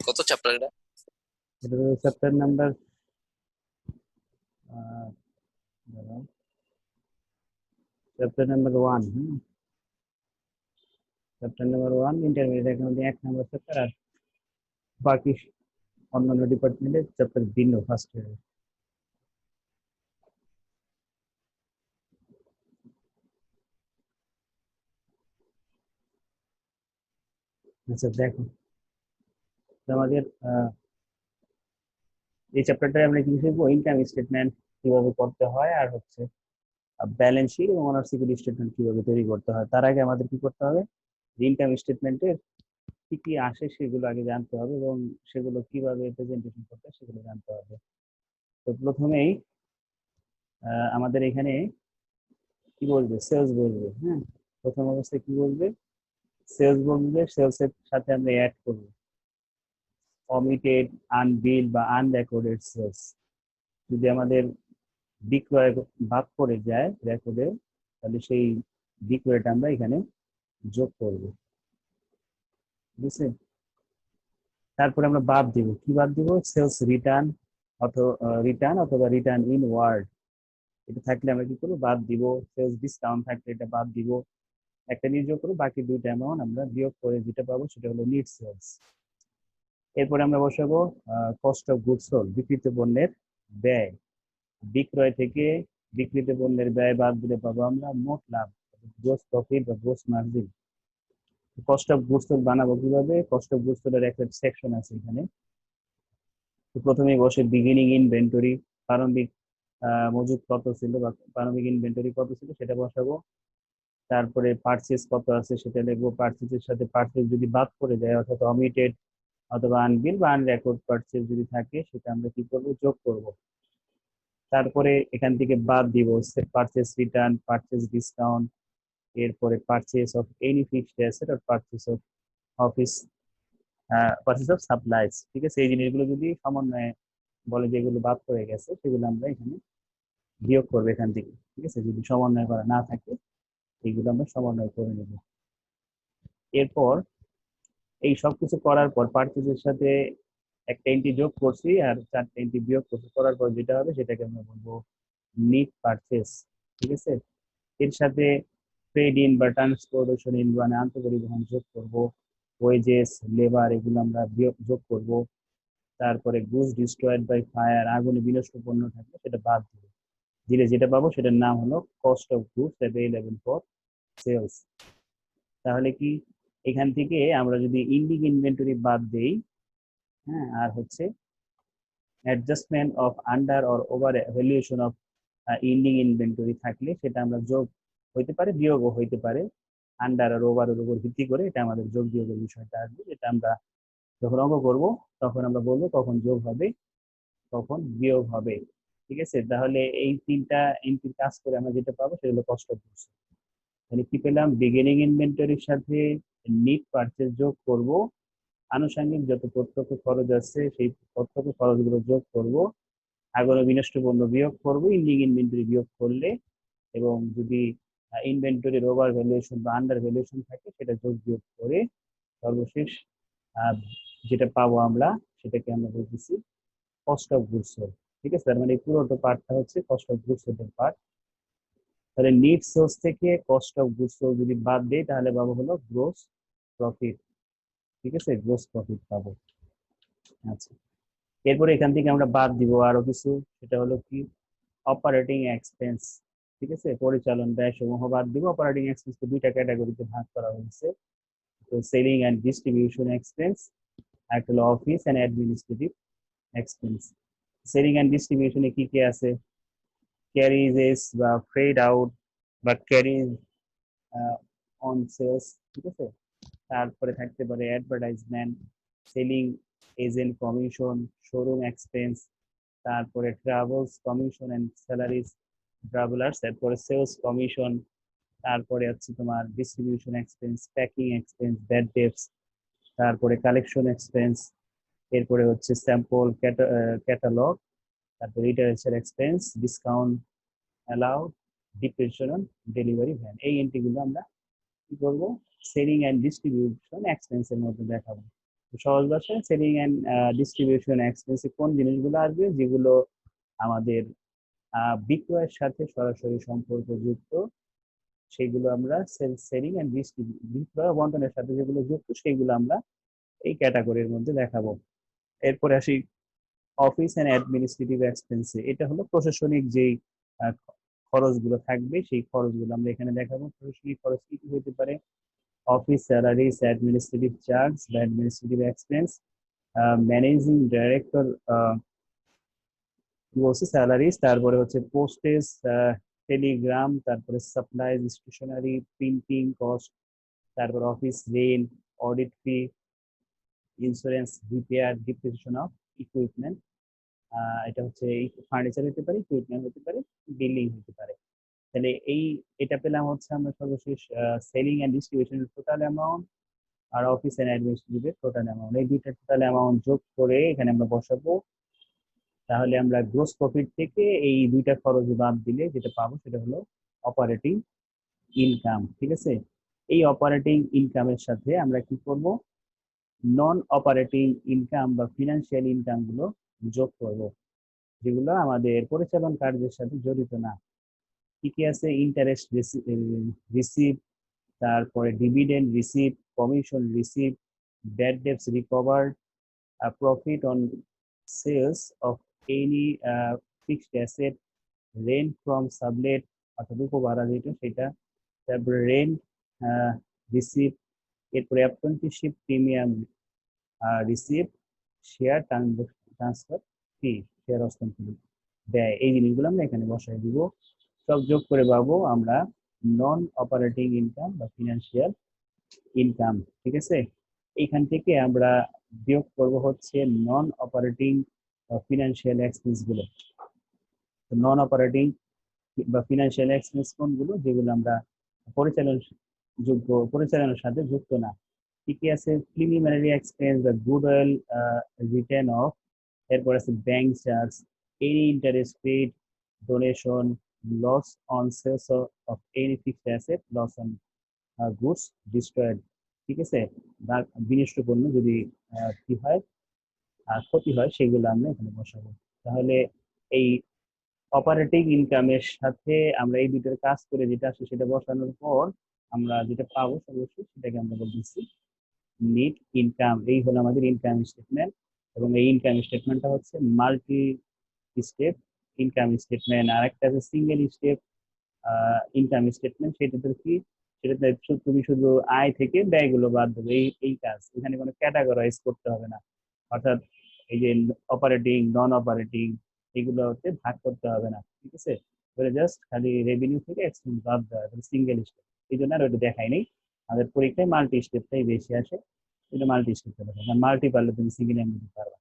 কত চ্যাপ্টার এটা? এটা chapter number chapter number 1। Chapter number 1 intermediate accounting 1 নম্বর চ্যাপ্টার। আর বাকি অন্যান্য ডিপার্টমেন্টের চ্যাপ্টার ভিন্ন ফার্স্ট ইয়ার। আচ্ছা দেখো, আমাদের এই চ্যাপ্টারটায় আমরা কি শিখবো? ইনকাম স্টেটমেন্ট কিভাবে করতে হয়, আর হচ্ছে ব্যালেন্স শিট এবং ওনার সিকিউরিটি স্টেটমেন্ট কিভাবে তৈরি করতে হয়। তার আগে আমাদের কি করতে হবে? ইনকাম স্টেটমেন্টের কি কি আসে সেগুলো আগে জানতে হবে, এবং সেগুলো কিভাবে প্রেজেন্টেশন করতে হয় সেগুলো জানতে হবে। তো প্রথমেই আমাদের এখানে কি বলবে? সেলস বলবে। হ্যাঁ, প্রথম অবস্থায় কি বলবে? সেলস বলবে। সেলস এর সাথে আমরা অ্যাড করবো অমিটেড, আনবিল বা আনরেকর্ডেড সেলস। যদি আমাদের বিক্রয় বাদ পড়ে যায় রেকর্ডে, তাহলে সেই বিক্রয়টা আমরা এখানে যোগ করব। বুঝছে? তারপরে আমরা বাদ দিব। কি বাদ দিব? সেলস রিটার্ন অথবা রিটার্ন ইন ওয়ার্ড, এটা থাকলে আমরা কি করবো? বাদ দিব। সেলস ডিসকাউন্ট থাকলে এটা বাদ দিব। একটা নিয়ে যোগ করবো, বাকি দুইটা অ্যামাউন্ট আমরা বিয়োগ করে যেটা পাবো সেটা হলো নিট সেলস। এরপরে আমরা বসাবো কস্ট অফ গুডস সোল্ড, বিক্রিত পণ্যের ব্যয়। বিক্রয় থেকে বিক্রিত পণ্যের ব্যয় বাদ দিলে পাবো আমরা মোট লাভ, গ্রোস প্রফিট বা gross margin. Cost of goods sold বানাবো কিভাবে? কস্ট অফ গুডস সোল্ড এর একটা সেকশন আছে এখানে। তো প্রথমেই বসে বিগিনিং ইনভেন্টরি, প্রারম্ভিক মজুদ কত ছিল বা প্রারম্ভিক ইনভেন্টরি কত ছিল সেটা বসাবো। তারপরে পারচেজ কত আছে সেটা লিখবো। পারচেজের সাথে পারচেজ যদি বাদ পড়ে যায়, অর্থাৎ অমিটেড অথবা আনবিল বা আনরেকর্ড পারচেজ যদি থাকে, সেটা আমরা কি করবো? যোগ করব। তারপরে এখান থেকে বাদ দিব পারচেজ রিটার্ন, পারচেজ ডিসকাউন্ট, এরপরে purchase of any fixed asset আর purchase of office, purchase of supplies. ঠিক আছে, এই জিনিসগুলো যদি সমন্বয়ে বলে যেগুলো বাদ পড়ে গেছে সেগুলো আমরা এখানে বিয়োগ করবো এখান থেকে। ঠিক আছে, যদি সমন্বয় করা না থাকে এইগুলো আমরা সমন্বয় করে নেব। এরপর এই সবকিছু করার পর পারচেজের সাথে একটা এন্ট্রি যোগ করছি আর 4টা এন্ট্রি বিয়োগ করছি, করার পর যেটা হবে সেটাকে আমরা বলবো নিট পারচেজ। ঠিক আছে, এর সাথে ট্রেড ইন বা ট্রান্সপোর্টেশন ইন মানে আন্তঃপরিবহন যোগ করব। ওয়েজেস, লেবার, এগুলো আমরা যোগ করব। তারপরে গুডস ডিস্ট্রয়েড বাই ফায়ার, আগুনে বিনষ্ট পণ্য থাকলে সেটা বাদ দিব। দিলে যেটা পাবো সেটার নাম হলো cost of goods available for sales. তাহলে কি এখান থেকে আমরা যদি ইন্ডিং ইনভেন্টরি বাদ দেই, হ্যাঁ, আর হচ্ছে adjustment of under or over valuation of ending inventory থাকলে সেটা আমরা যোগ হইতে পারে, বিয়োগও হইতে পারে। আন্ডার আর ওভারের উপর ভিত্তি করে এটা আমাদের যোগ বিয়োগের বিষয়টা আসবে, যেটা আমরা যখন অঙ্ক করবো তখন আমরা বলবো কখন যোগ হবে কখন বিয়োগ হবে। ঠিক আছে, তাহলে এই তিনটা এন্ট্রির কাজ করে আমরা যেটা পাবো সেটা হলো কস্ট অফ গুডস। তাহলে কি পেলাম? বিগিনিং ইনভেন্টরির সাথে নিট পারচেজ যোগ করব, আনুষঙ্গিক যত প্রত্যক্ষ খরচ আছে সেই প্রত্যক্ষ খরচগুলো যোগ করব, আগুনে বিনষ্ট পণ্য বিয়োগ করব, ইন্ডিং ইনভেন্টরি বিয়োগ করলে, এবং যদি ইনভেন্টরির ওভার ভ্যালুয়েশন বা আন্ডার ভ্যালুয়েশন থাকে সেটা যোগ বিয়োগ করে সর্বশেষ আহ, যেটা পাবো আমরা সেটাকে আমরা বলতেছি কস্ট অফ গুডস সোল্ড। ঠিক আছে, তার মানে এই পুরোটা পার্টটা হচ্ছে কস্ট অফ গুডস সোল্ড এর পার্ট। তাহলে নিট সোর্স থেকে কস্ট অফ গুডস সোল্ড যদি বাদ দেই তাহলে পাবো হলো গ্রোস প্রফিট। ঠিক আছে, গ্রোস প্রফিট পাবো। আচ্ছা, এরপরে এখান থেকে আমরা বাদ দিব আরো কিছু, সেটা হলো কি অপারেটিং এক্সপেন্স। ঠিক আছে, পরিচালন ব্যয় সমূহ বাদ দিব। অপারেটিং এক্সপেন্স কে দুইটা ক্যাটাগরিতে ভাগ করা হয়েছে। তো সেলিং এন্ড ডিস্ট্রিবিউশন এক্সপেন্স, আর একটা হলো office and administrative expense. Selling and ডিস্ট্রিবিউশনে কি কি আছে? ক্যারিজেস বা ফ্রেড আউট বা ক্যারিজ অন সেলস। ঠিক আছে, তারপরে থাকতে পারে advertisement, selling agent commission, showroom expense, তারপরে travels commission and salaries travellers, তারপরে সেলস কমিশন, তারপরে হচ্ছে তোমার distribution expense, packing expense, bad debts, তারপরে কালেকশন এক্সপেন্স, এরপরে হচ্ছে স্যাম্পল ক্যাটালগ, তারপরে literature expense, discount allowed, depression, delivery van. এই এন্ট্রিগুলো আমরা কি করবো? সেলিং অ্যান্ড ডিস্ট্রিবিউশন এক্সপেন্সের মধ্যে দেখাবো। সহজ ভাষায় সেলিং এন্ড ডিস্ট্রিবিউশন এক্সপেন্সে কোন জিনিসগুলো আসবে যেগুলো আমাদের বিক্রয়ের সাথে সরাসরি সম্পর্কযুক্ত, সেগুলো আমরা সেলিং এন্ড বিক্রয় বন্টনের সাথে যেগুলো যুক্ত সেগুলো আমরা এই ক্যাটাগরির মধ্যে দেখাবো। এরপরে আসি অফিস এন্ড অ্যাডমিনিস্ট্রেটিভ এক্সপেন্সে। এটা হলো প্রশাসনিক যেই খরচগুলো থাকবে সেই খরচগুলো আমরা এখানে দেখাবো। প্রশাসনিক খরচ কি কি হতে পারে? অফিস স্যালারিজ, অ্যাডমিনিস্ট্রেটিভ চার্জ বা অ্যাডমিনিস্ট্রেটিভ এক্সপেন্স, ম্যানেজিং ডাইরেক্টর বলছে স্যালারিজ, তারপরে হচ্ছে পোস্টেজ, টেলিগ্রাম, তারপরে সাপ্লাইজ, স্টেশনারি, প্রিন্টিং কস্ট, তারপর office rent, audit fee, insurance, repair, depreciation of equipment. এটা হচ্ছে ফার্নিচার হতে পারে, ইকুইপমেন্ট হতে পারে, বিল্ডিং হতে পারে। তাহলে এটা পেলাম হচ্ছে আমরা সর্বশেষ সেলিং এন্ড ডিস্ট্রিবিউশনের টোটাল অ্যামাউন্ট আর অফিস এন্ড অ্যাডমিনিস্ট্রেটিভের টোটাল অ্যামাউন্ট। এই দুইটা টোটাল অ্যামাউন্ট যোগ করে এখানে আমরা বসাবো। তাহলে আমরা গ্রোস প্রফিট থেকে এই দুইটা খরচ বাদ দিলে যেটা পাবো সেটা হলো অপারেটিং ইনকাম। ঠিক আছে, এই অপারেটিং ইনকামের সাথে আমরা কি করব? নন অপারেটিং ইনকাম বা ফিনান্সিয়াল ইনকাম গুলো যোগ করব, যেগুলো আমাদের পরিচালন কার্যের সাথে জড়িত না। কি কি আছে? ইন্টারেস্ট রিসিভ, তারপরে dividend receive, commission receive, bad debts recovered, profit on sales of any fixed asset, rent from sublet অর্থাৎ উপভাড়া যেটা সেটা, তারপরে রেন্ট রিসিভ, এরপরে apprenticeship premium receive, share transfer fee, share হস্তান্তর ব্যয়, এই জিনিসগুলো আমরা এখানে বসাই দিব। সব যোগ করে পাবো আমরা নন অপারেটিং ইনকাম বা ফিনান্সিয়াল ইনকাম। ঠিক আছে, এইখান থেকে আমরা বিয়োগ করব হচ্ছে নন অপারেটিং ফিনান্সিয়াল এক্সপেন্স গুলো। নন অপারেটিং বা ফিনান্সিয়াল এক্সপেন্স কোনগুলো? যেগুলো আমরা পরিচালনার সাথে যুক্ত না। কি কি আছে? প্রিলিমিনারি এক্সপেন্স বা গুডউইল রিটার্ন অফ, এরপর আছে bank charge, any interest paid, donation, loss on sales of any fixed asset, loss on goods destroyed. ঠিক আছে, বা বিনষ্ট পণ্য যদি কি হয় ক্ষতি হয় সেগুলো আমরা এখানে বসাবো। তাহলে এই অপারেটিং ইনকামের সাথে আমরা এই দুটোর কাজ করে যেটা আসে সেটা বসানোর পর আমরা যেটা পাবো সর্বশেষ সেটাকে আমরা বলতেছি নেট ইনকাম। এই হলো আমাদের ইনকাম স্টেটমেন্ট, এবং এই ইনকাম স্টেটমেন্টটা হচ্ছে মাল্টি স্টেপ ইনকাম স্টেটমেন্ট। আর একটা আছে সিঙ্গেল স্টেপ ইনকাম স্টেটমেন্ট। সেটাতে কি? সেটাতে তুমি শুধু আয় থেকে ব্যয়গুলো বাদ দেবে, এই কাজ। এখানে কোনো ক্যাটাগরাইজ করতে হবে না, অর্থাৎ এই যে অপারেটিং, নন অপারেটিং এগুলোতে ভাগ করতে হবে না। ঠিক আছে, জাস্ট খালি রেভিনিউ থেকে এক্সপেন্স বাদ দেওয়া হবে, সিঙ্গেল স্টেপ। এই জন্য আর ওটা দেখাই নেই, আমাদের পরীক্ষায় মাল্টি স্টেপটাই বেশি আসে। এটা মাল্টি স্টেপটা দেখো, মাল্টি পারলে তুমি সিঙ্গেল এর মধ্যে পারবা,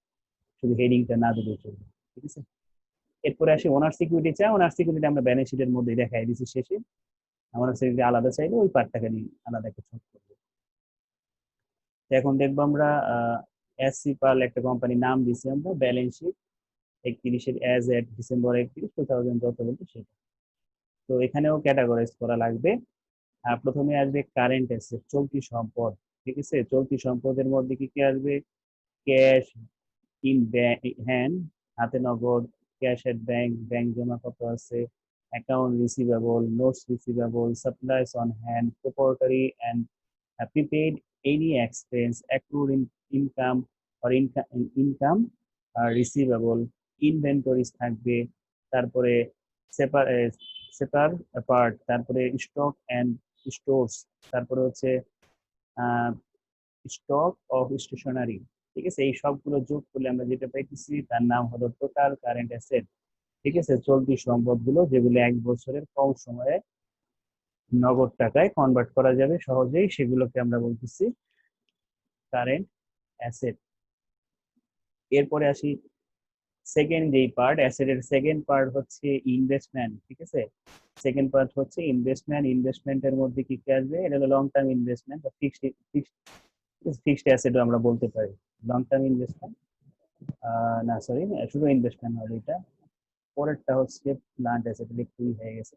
শুধু হেডিংটা না দিলেই চলবে। ঠিক আছে, এরপরে আসি ওনার সিকিউরিটি চা। ওনার সিকিউরিটি আমরা ব্যালেন্স শিটের মধ্যে দেখাই দিচ্ছি শেষে। ওনার সিকিউরিটি আলাদা চাইলে ওই পার্টটাকে নিয়ে আলাদা একটা ছোট করবো। এখন দেখবো আমরা এসসি পার্ল একটা কোম্পানির নাম দিচ্ছি আমরা, ব্যালেন্স শিট 31 এজ এট ডিসেম্বর 31, 2000 যত বলতো সেটা। তো এখানেও ক্যাটাগরাইজ করা লাগবে। প্রথমে আসবে কারেন্ট অ্যাসেট, চলতি সম্পদ। ঠিক আছে, চলতি সম্পদের মধ্যে কি কি আসবে? ক্যাশ ইন হ্যান্ড, হাতে নগদ, ক্যাশ এট ব্যাংক, ব্যাংক জমা কত আছে, account receivable, notes receivable, supplies on hand, proprietary and prepaid any expense, accrued income or income receivable, inventories থাকবে, তারপরে সেপার পার্ট, তারপরে স্টক এন্ড স্টোরস, তারপরে হচ্ছে স্টক অফ স্টেশনারি। ঠিক আছে, এই সবগুলো যোগ করলে আমরা যেটা পাইতেছি তার নাম হলো টোটাল কারেন্ট অ্যাসেট। ঠিক আছে, চলতি সম্পদগুলো যেগুলো 1 বছরের কম সময়ে নগদ টাকায় কনভার্ট করা যাবে সহজেই, সেগুলোকে আমরা বলতেছি কারেন্ট অ্যাসেট। এরপরে আসি সেকেন্ড যেই পার্ট, অ্যাসেটের সেকেন্ড পার্ট হচ্ছে ইনভেস্টমেন্ট। ঠিক আছে, সেকেন্ড পার্ট হচ্ছে ইনভেস্টমেন্ট। ইনভেস্টমেন্টের মধ্যে কি কি আসবে? এটা হলো লং টার্ম ইনভেস্টমেন্ট বা ফিক্সড অ্যাসেটও আমরা বলতে পারি। লং টার্ম ইনভেস্টমেন্ট, না সরি, শুধু ইনভেস্টমেন্ট হবে এটা। পরেরটা হচ্ছে প্লান্ট অ্যাসেট, একটু হয়ে গেছে।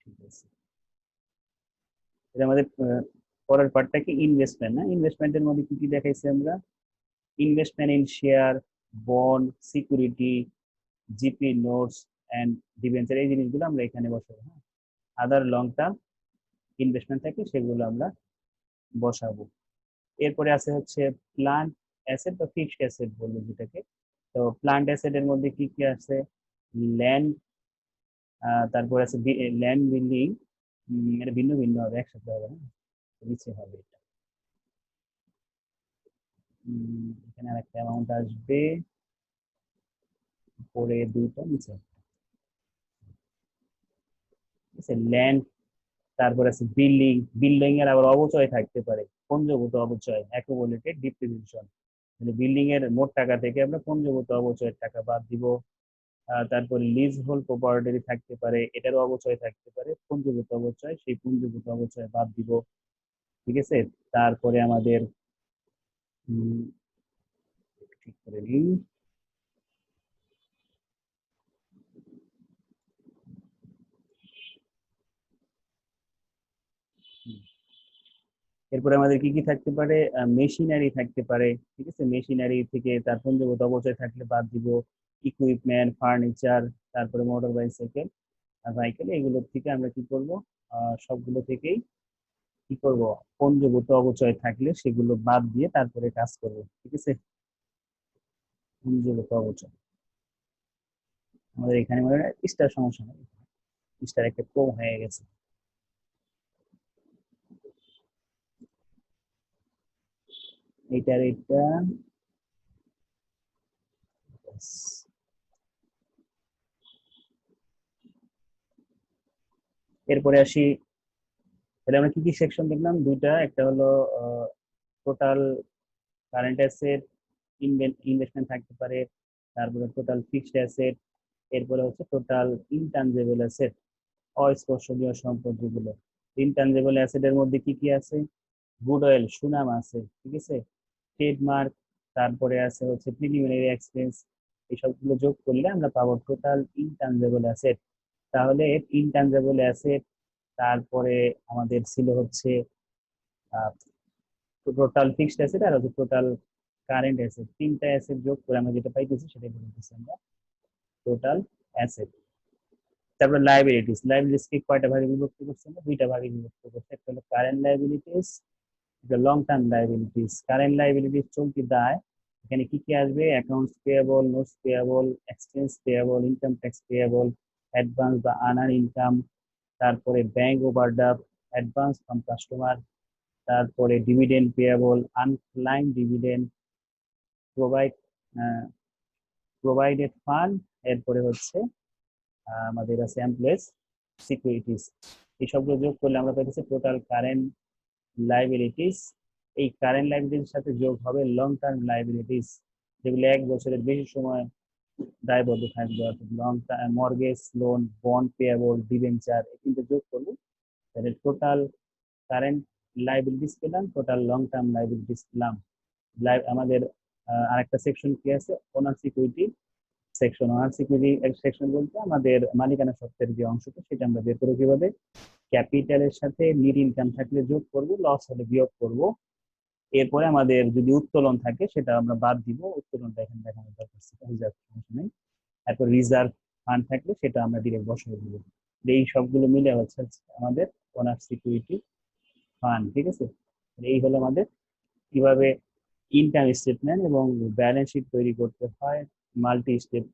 ঠিক আছে, এটা আমাদের পরের পার্টটা কি ইনভেস্টমেন্ট, না ইনভেস্টমেন্টের মধ্যে কি কি দেখাইছি আমরা, investment in share, bond, security, GP notes and debenture, এই জিনিসগুলো আমরা এখানে বসাবো। হ্যাঁ, আদার লং টার্ম ইনভেস্টমেন্ট থাকে সেগুলো আমরা বসাবো। এরপরে আছে হচ্ছে প্লান্ট অ্যাসেট বা ফিক্সড অ্যাসেট বলবো যেটাকে। তো প্লান্ট অ্যাসেট এর মধ্যে কি কি আছে, ল্যান্ড, তারপর আছে ল্যান্ড বিল্ডিং, এটা ভিন্ন ভিন্ন হবে, একসাথে হবে না, নিচে হবে এটা। এখানে আরেকটা অ্যামাউন্ট আসবে, পরে দুইটা নিচে, ঠিক আছে, ল্যান্ড। তারপর আছে বিল্ডিং, বিল্ডিং এর আবার অবচয় থাকতে পারে, পঞ্জভূত অবচয়, অ্যাকুমুলেটেড ডিপ্রিসিয়েশন, মানে বিল্ডিং এর মোট টাকা থেকে আমরা পঞ্জভূত অবচয়ের টাকা বাদ দিব। তারপরে লিজ হোল্ড প্রপার্টি থাকতে পারে, এটারও অবচয় থাকতে পারে, পঞ্জীভূত অবচয়, সেই পঞ্জীভূত অবচয় বাদ দিব, ঠিক আছে। তারপরে আমাদের ঠিক করে নিই, এরপরে আমাদের কি কি থাকতে পারে, মেশিনারি থাকতে পারে, ঠিক আছে, মেশিনারি থেকে তার পঞ্জীভূত অবচয় থাকলে বাদ দিব, ইকুইপমেন্ট, ফার্নিচার, তারপরে মোটর বাইসাইকেল, সাইকেল, এগুলোর থেকে আমরা কি করব, সবগুলো থেকেই কি করব, পঞ্জীভূত অবচয় থাকলে সেগুলো বাদ দিয়ে তারপরে কাজ করব, ঠিক আছে। পঞ্জীভূত অবচয় আমাদের এখানে মনে হয় স্টার সমস্যা নেই, স্টার একটা কম হয়ে গেছে। এইটার এটা, এরপরে আসি, তাহলে আমরা কি কি সেকশন দেখলাম, দুইটা, একটা হলো টোটাল কারেন্ট অ্যাসেট, ইনভেস্টমেন্ট থাকতে পারে, তারপরে টোটাল ফিক্সড অ্যাসেট, এরপরে হচ্ছে টোটাল ইনটানজেবল অ্যাসেট, অস্পর্শনীয় সম্পদ যেগুলো। ইনটানজেবল অ্যাসেটের মধ্যে কি কি আছে, গুডউইল, সুনাম আছে, ঠিক আছে, ট্রেডমার্ক, তারপরে আছে হচ্ছে প্রিলিমিনারি এক্সপেন্স, এই সবগুলো যোগ করলে আমরা পাবো টোটাল ইনটানজেবল অ্যাসেট। তাহলে ইনটানজেবল অ্যাসেট, তারপরে আমাদের ছিল হচ্ছে টোটাল ফিক্সড অ্যাসেট আর হচ্ছে টোটাল কারেন্ট অ্যাসেট, তিনটা অ্যাসেট যোগ করে আমরা যেটা পাইতেছি সেটাই বলতেছি আমরা টোটাল অ্যাসেট। তারপর লাইবিলিটিস, লাইবিলিটিস কে কয়টা ভাগে বিভক্ত করছে, আমরা দুইটা ভাগে বিভক্ত করছি, একটা হলো কারেন্ট লাইবিলিটিস, একটা long term liabilities. Current liabilities চলতি দায়, এখানে কি কি আসবে, accounts payable, notes payable, exchange payable, income tax payable, advance বা আনার ইনকাম, তারপরে bank overdraft, advance from customer, তারপরে dividend payable, unclaimed dividend, provide provided fund, এরপরে হচ্ছে আমাদের আছে এমপ্লয়েজ সিকিউরিটিস। এই সবগুলো যোগ করলে আমরা পাইতেছি টোটাল কারেন্ট লাইবিলিটিস। এই কারেন্ট লাইবিলিটির সাথে যোগ হবে লং টার্ম লাইবিলিটিস, যেগুলো 1 বছরের বেশি সময় দায়বদ্ধ থাকবে, অর্থাৎ long term mortgage, loan, bond payable, debenture, কিন্তু যোগ করলে তাহলে টোটাল কারেন্ট লাইবিলিটিস পেলাম, টোটাল লং টার্ম লাইবিলিটিস পেলাম। আমাদের আরেকটা সেকশন কি আছে, ওনার সিকিউরিটি সেকশন। ওনার সিকিউরিটি সেকশন বলতে আমাদের মালিকানা সত্ত্বের যে অংশটা সেটা আমরা বের করবো কিভাবে, ক্যাপিটালের সাথে নিট ইনকাম থাকলে যোগ করব, লস হলে বিয়োগ করব, এরপরে আমাদের যদি উত্তোলন থাকে সেটা আমরা বাদ দিব, উত্তোলনটা এখানে দেখানোর দরকার নেই। তারপর রিজার্ভ ফান্ড থাকলে সেটা আমরা ডিরেক্ট বসিয়ে দিব। এই সবগুলো মিলে হচ্ছে আমাদের ওনার সিকিউরিটি ফান্ড, ঠিক আছে। এই হলো আমাদের কিভাবে ইনকাম স্টেটমেন্ট এবং ব্যালেন্স শিট তৈরি করতে হয় মাল্টি স্টেপ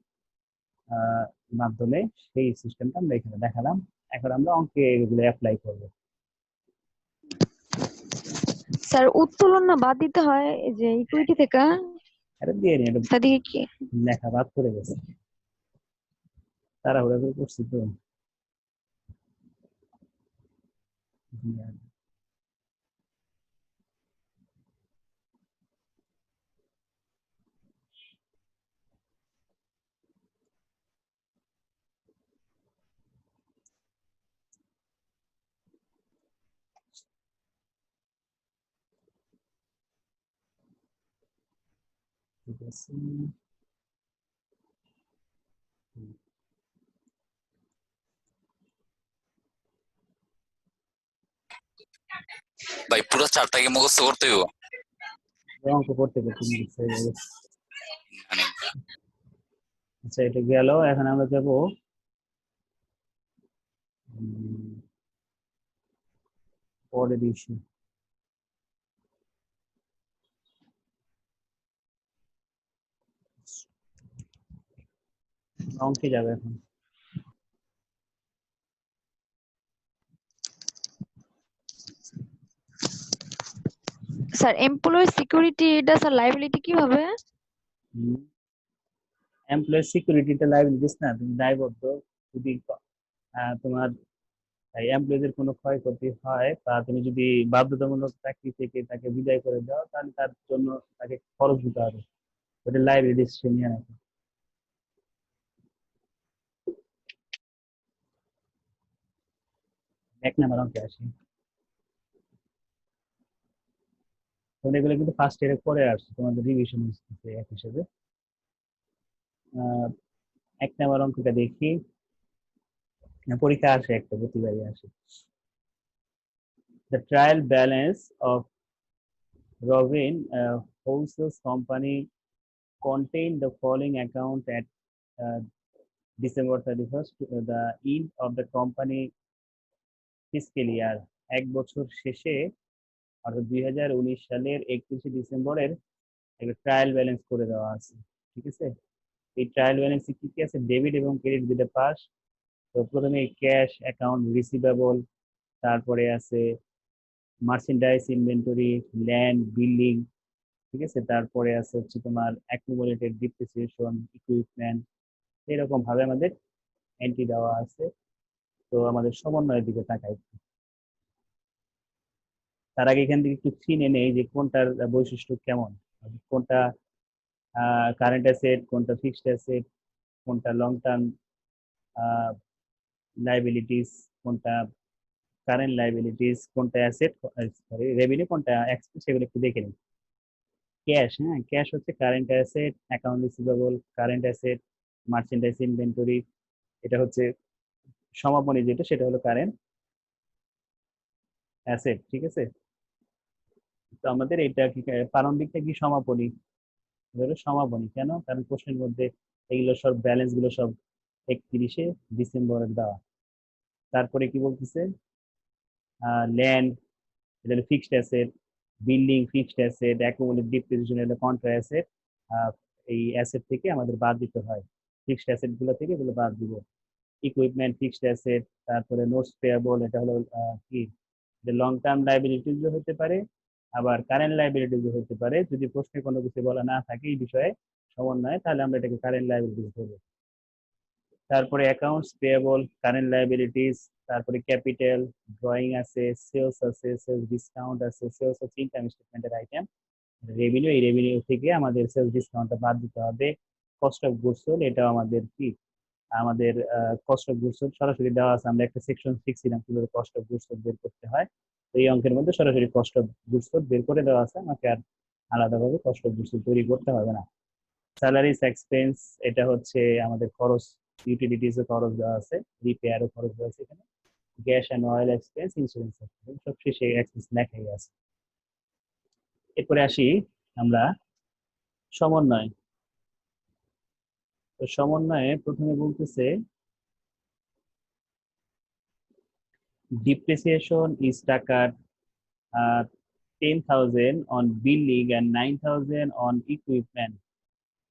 মাধ্যমে, সেই সিস্টেমটা আমরা এখানে দেখালাম। এখন আমরা অঙ্কে এগুলো অ্যাপ্লাই করব। স্যার উত্তোলন না বাদ দিতে হয় এই যে ইকুইটি থেকে, আরে দিয়ে নি, এটা তাদেরকে কি লেখা বাদ করে গেছে, তাড়াহুড়া করে করছি তো। ঠিক আছে, ভাই পুরো চারটা কি মুখস্থ করতে হইব? অঙ্ক করতে করতে মুখস্থ হয়ে যাবে। মানে আচ্ছা এটা গেল, এখন আমরা যাবো পরের ইস্যু। অঙ্কে যাবে এখন। স্যার এমপ্লয়ি সিকিউরিটি এটা স্যার লাইবিলিটি কি হবে? এমপ্লয়ি সিকিউরিটিটা লাইবিলিটিস না, তুমি দায়বদ্ধ যদি তোমার এমপ্লয়ীদের কোনো ক্ষয়ক্ষতি হয় বা তুমি যদি বাধ্যতামূলক চাকরি থেকে তাকে বিদায় করে দাও, তাহলে তার জন্য তাকে খরচ দিতে হবে, ওটা লাইবিলিটিস সে নিয়ে রাখে। এক নাম্বার অঙ্কে আসি, তোমরা এগুলো কিন্তু ফার্স্ট ইয়ারে পরে আসছে, তোমাদের রিভিশন হচ্ছে এক হিসেবে। এক নাম্বার অঙ্কটা দেখি, পরীক্ষা আসে একটা প্রতিবারই আসে। The trial balance of Robin House's company contained the following account at December 31st, the end of the company fiscal year. এক বছর শেষে অর্থাৎ 2019 সালের 31শে ডিসেম্বরের একটা ট্রায়াল ব্যালেন্স করে দেওয়া আছে, ঠিক আছে। এই ট্রায়াল ব্যালেন্সে কি কি আছে, ডেবিট এবং ক্রেডিট দুটো পাস। তো প্রথমে ক্যাশ অ্যাকাউন্ট রিসিভেবল, তারপরে আছে মার্চেন্ডাইজ ইনভেন্টরি, ল্যান্ড, বিল্ডিং, ঠিক আছে। তারপরে আছে হচ্ছে তোমার অ্যাকুমুলেটেড ডিপ্রিসিয়েশন, ইকুইপমেন্ট, এরকম ভাবে আমাদের এন্ট্রি দেওয়া আছে। তো আমাদের সমন্বয়ের দিকে তাকাই, তার আগে এখান থেকে একটু চিনে নেই যে কোনটার বৈশিষ্ট্য কেমন, কোনটা কারেন্ট অ্যাসেট, কোনটা ফিক্সড অ্যাসেট, কোনটা লং টার্ম লাইবিলিটিস, কোনটা কারেন্ট লাইবিলিটিস, কোনটা অ্যাসেট সরি রেভিনিউ, কোনটা এক্সপেন্স, সেগুলো একটু দেখে নিই। ক্যাশ, হ্যাঁ ক্যাশ হচ্ছে current asset, account receivable, current asset, merchandise inventory, এটা হচ্ছে সমাপনী যেটা সেটা হলো কারেন্ট অ্যাসেট, ঠিক আছে। তো আমাদের এটা কি প্রারম্ভিকটা কি সমাপনী, হলো সমাপনী কেন, কারণ প্রশ্নের মধ্যে এগুলো সব ব্যালেন্স গুলো সব 31শে ডিসেম্বরের দেওয়া। তারপরে কি বলতেছে, ল্যান্ড এটা হলো fixed asset, building fixed asset, accumulated depreciation হলো কন্ট্রা অ্যাসেট। এই অ্যাসেট থেকে আমাদের বাদ দিতে হয়, ফিক্সড অ্যাসেট গুলো থেকে এগুলো বাদ দিব। ইকুইপমেন্ট ফিক্সড অ্যাসেট, তারপরে নোটস পেয়াবল, এটা হলো কি লং টার্ম লাইবিলিটিজ হতে পারে, আবার কারেন্ট লাইবিলিটিজ হতে পারে। যদি প্রশ্নে কোনো কিছু বলা না থাকে এই বিষয়ে সমন্বয়, তাহলে আমরা এটাকে কারেন্ট লাইবিলিটিজ বলবো। তারপরে অ্যাকাউন্টস পেয়েবল, কারেন্ট লাইবিলিটিস, তারপরে ক্যাপিটাল, ড্রয়িং আছে, সেলস আছে, সেলস ডিসকাউন্ট আছে। সেলস হচ্ছে ইনকাম স্টেটমেন্টের আইটেম, রেভিনিউ, এই রেভিনিউ থেকে আমাদের সেলস ডিসকাউন্টটা বাদ দিতে হবে। কস্ট অফ গুডস সোল্ড, এটাও আমাদের কি আমাদের কস্ট অফ গুডস সোল্ড সরাসরি দেওয়া আছে, আমরা একটা সেকশন শিখছিলাম কিভাবে কস্ট অফ গুডস সোল্ড বের করতে হয়। তো এই অঙ্কের মধ্যে সরাসরি কস্ট অফ গুডস সোল্ড বের করে দেওয়া আছে, আমাকে আর আলাদাভাবে কস্ট অফ গুডস সোল্ড তৈরি করতে হবে না। স্যালারিস এক্সপেন্স, এটা হচ্ছে আমাদের খরচ, ইউটিলিটিস এর খরচ দেওয়া আছে, রিপেয়ার এর খরচ দেওয়া আছে এখানে, gas and oil expense, insurance expense, সব শেষে এক্সপেন্স লেখাই আছে। এরপরে আসি আমরা সমন্বয়। তো সমন্বয়ে প্রথমে বলতেছে depreciation is টাকার 10,000 on building and 9,000 on equipment।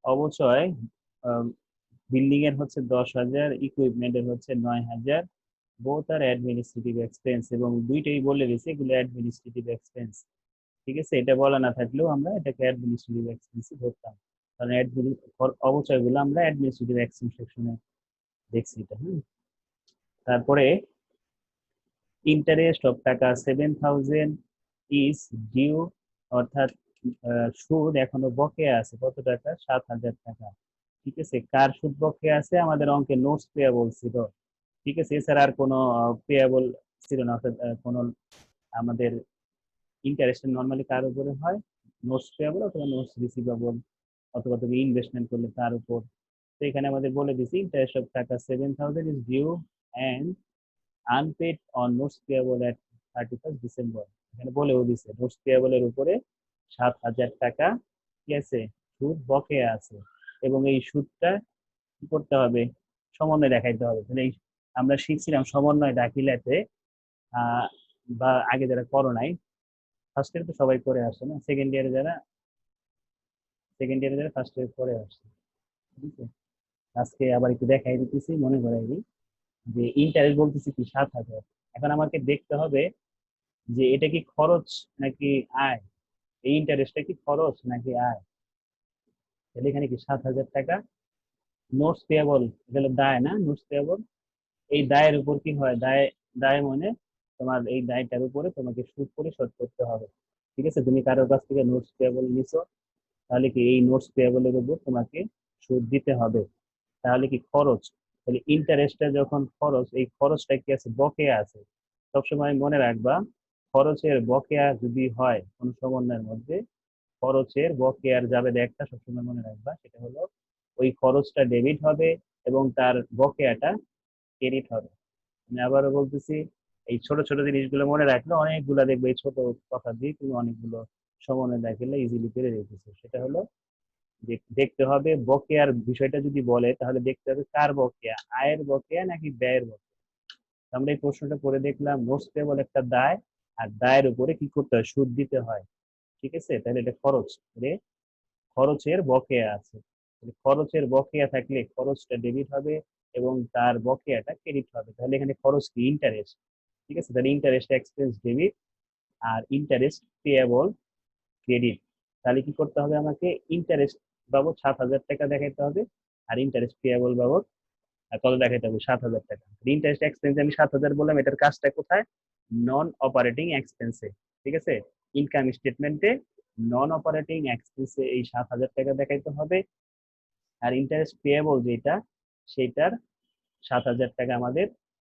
অবচয় বিল্ডিং এর হচ্ছে 10,000, ইকুইপমেন্টের হচ্ছে 9,000। বোথ আর অ্যাডমিনিস্ট্রেটিভ এক্সপেন্স, এবং দুইটাই বলে দিয়েছে এগুলো অ্যাডমিনিস্ট্রেটিভ এক্সপেন্স, ঠিক আছে। এটা বলা না থাকলেও আমরা এটাকে অ্যাডমিনিস্ট্রেটিভ এক্সপেন্সই ধরতাম, কারণ অবচয়গুলো আমরা অ্যাডমিনিস্ট্রেটিভ এক্সপেন্স সেকশনে দেখছি এটা। তারপরে ইন্টারেস্ট অফ টাকা 7,000 ইজ ডিউ, অর্থাৎ সুদ এখনো বকেয়া আছে, কত টাকা, 7,000 টাকা, ঠিক আছে। কার সুদ বকেয়া আছে, আমাদের অঙ্কে নোটস পেয়াবল ছিল, ঠিক আছে। এছাড়া আর কোনো পেয়াবল ছিল না, অর্থাৎ কোনো আমাদের ইন্টারেস্ট নর্মালি কার উপরে হয়, নোটস পেয়াবল অথবা নোটস রিসিভেবল, অথবা তুমি ইনভেস্টমেন্ট করলে তার উপর। তো এখানে আমাদের বলে দিছি ইন্টারেস্ট অফ টাকা 7,000 is due and unpaid on notes payable at 31st December। এখানে বলেও দিছে নোটস পেয়েবলের উপরে 7,000 টাকা কি আছে, সুদ বকেয়া আছে, এবং এই সুদটা কি করতে হবে, সমন্বয় দেখাইতে হবে। তাহলে আমরা শিখছিলাম সমন্বয় দাখিলাতে বা আগে যারা করো নাই, ফার্স্ট ইয়ারে তো সবাই করে আসছে না, সেকেন্ড ইয়ারে যারা ফার্স্ট ইয়ার করে আসছে, ঠিক আছে। আজকে আবার একটু দেখাই দিতেছি, মনে করাই দিই যে ইন্টারেস্ট বলতেছি কি 7,000। এখন আমাকে দেখতে হবে যে এটা কি খরচ নাকি আয়, এই ইন্টারেস্টটা কি খরচ নাকি আয়। তাহলে এখানে কি 7,000 টাকা নোটস পেয়েবল, এগুলো দায় না, নোটস পেয়েবল। এই দায়ের উপর কি হয়, দায় মানে তোমার এই দায়টার উপরে তোমাকে সুদ পরিশোধ করতে হবে। ঠিক আছে, তুমি কারোর কাছ থেকে নোটস পেয়েবল নিছো, তাহলে কি এই নোটস পেয়েবলের উপর তোমাকে সুদ দিতে হবে। তাহলে কি খরচ, তাহলে ইন্টারেস্টটা যখন খরচ, এই খরচটা কি আছে, বকেয়া আছে। সবসময় মনে রাখবা, খরচের বকেয়া যদি হয় কোন সমন্বয়ের মধ্যে, খরচের বকেয়ার জাবেদা একটা সবসময় মনে রাখবা, সেটা হলো ওই খরচটা ডেবিট হবে এবং তার বকেয়াটা ক্রেডিট হবে। আমি আবারও বলতেছি, এই ছোট ছোট জিনিসগুলো মনে রাখলে অনেকগুলা দেখবে, এই ছোট কথা দিয়ে তুমি অনেকগুলো সমন্বয় দেখালে ইজিলি পেরে রেখেছো। সেটা হলো যে দেখতে হবে বকেয়ার বিষয়টা যদি বলে, তাহলে দেখতে হবে কার বকেয়া, আয়ের বকেয়া নাকি ব্যয়ের বকেয়া। আমরা এই প্রশ্নটা করে দেখলাম, নোটস পেয়েবল একটা দায়, আর দায়ের উপরে কি করতে হয়, সুদ দিতে হয়। ঠিক আছে, তাহলে এটা খরচ, খরচের বকেয়া আছে। খরচের বকেয়া থাকলে খরচটা ডেবিট হবে এবং তার বকেয়াটা ক্রেডিট হবে। তাহলে এখানে খরচ কি, ইন্টারেস্ট। ঠিক আছে, তাহলে ইন্টারেস্ট এক্সপেন্স ডেবিট আর ইন্টারেস্ট পেয়েবল ক্রেডিট। তাহলে কি করতে হবে, আমাকে ইন্টারেস্ট বাবদ 7,000 টাকা দেখাইতে হবে, আর ইন্টারেস্ট পেয়েবল বাবদ কত দেখাইতে হবে, 7,000 টাকা। ইন্টারেস্ট এক্সপেন্স আমি 7,000 বললাম, এটার কাজটা কোথায়, নন অপারেটিং এক্সপেন্সে। ঠিক আছে, ইনকাম স্টেটমেন্টে নন অপারেটিং এক্সপেন্সে এই 7,000 টাকা দেখাইতে হবে। আর ইন্টারেস্ট পেয়েবল যেটা, সেটার 7,000 টাকা আমাদের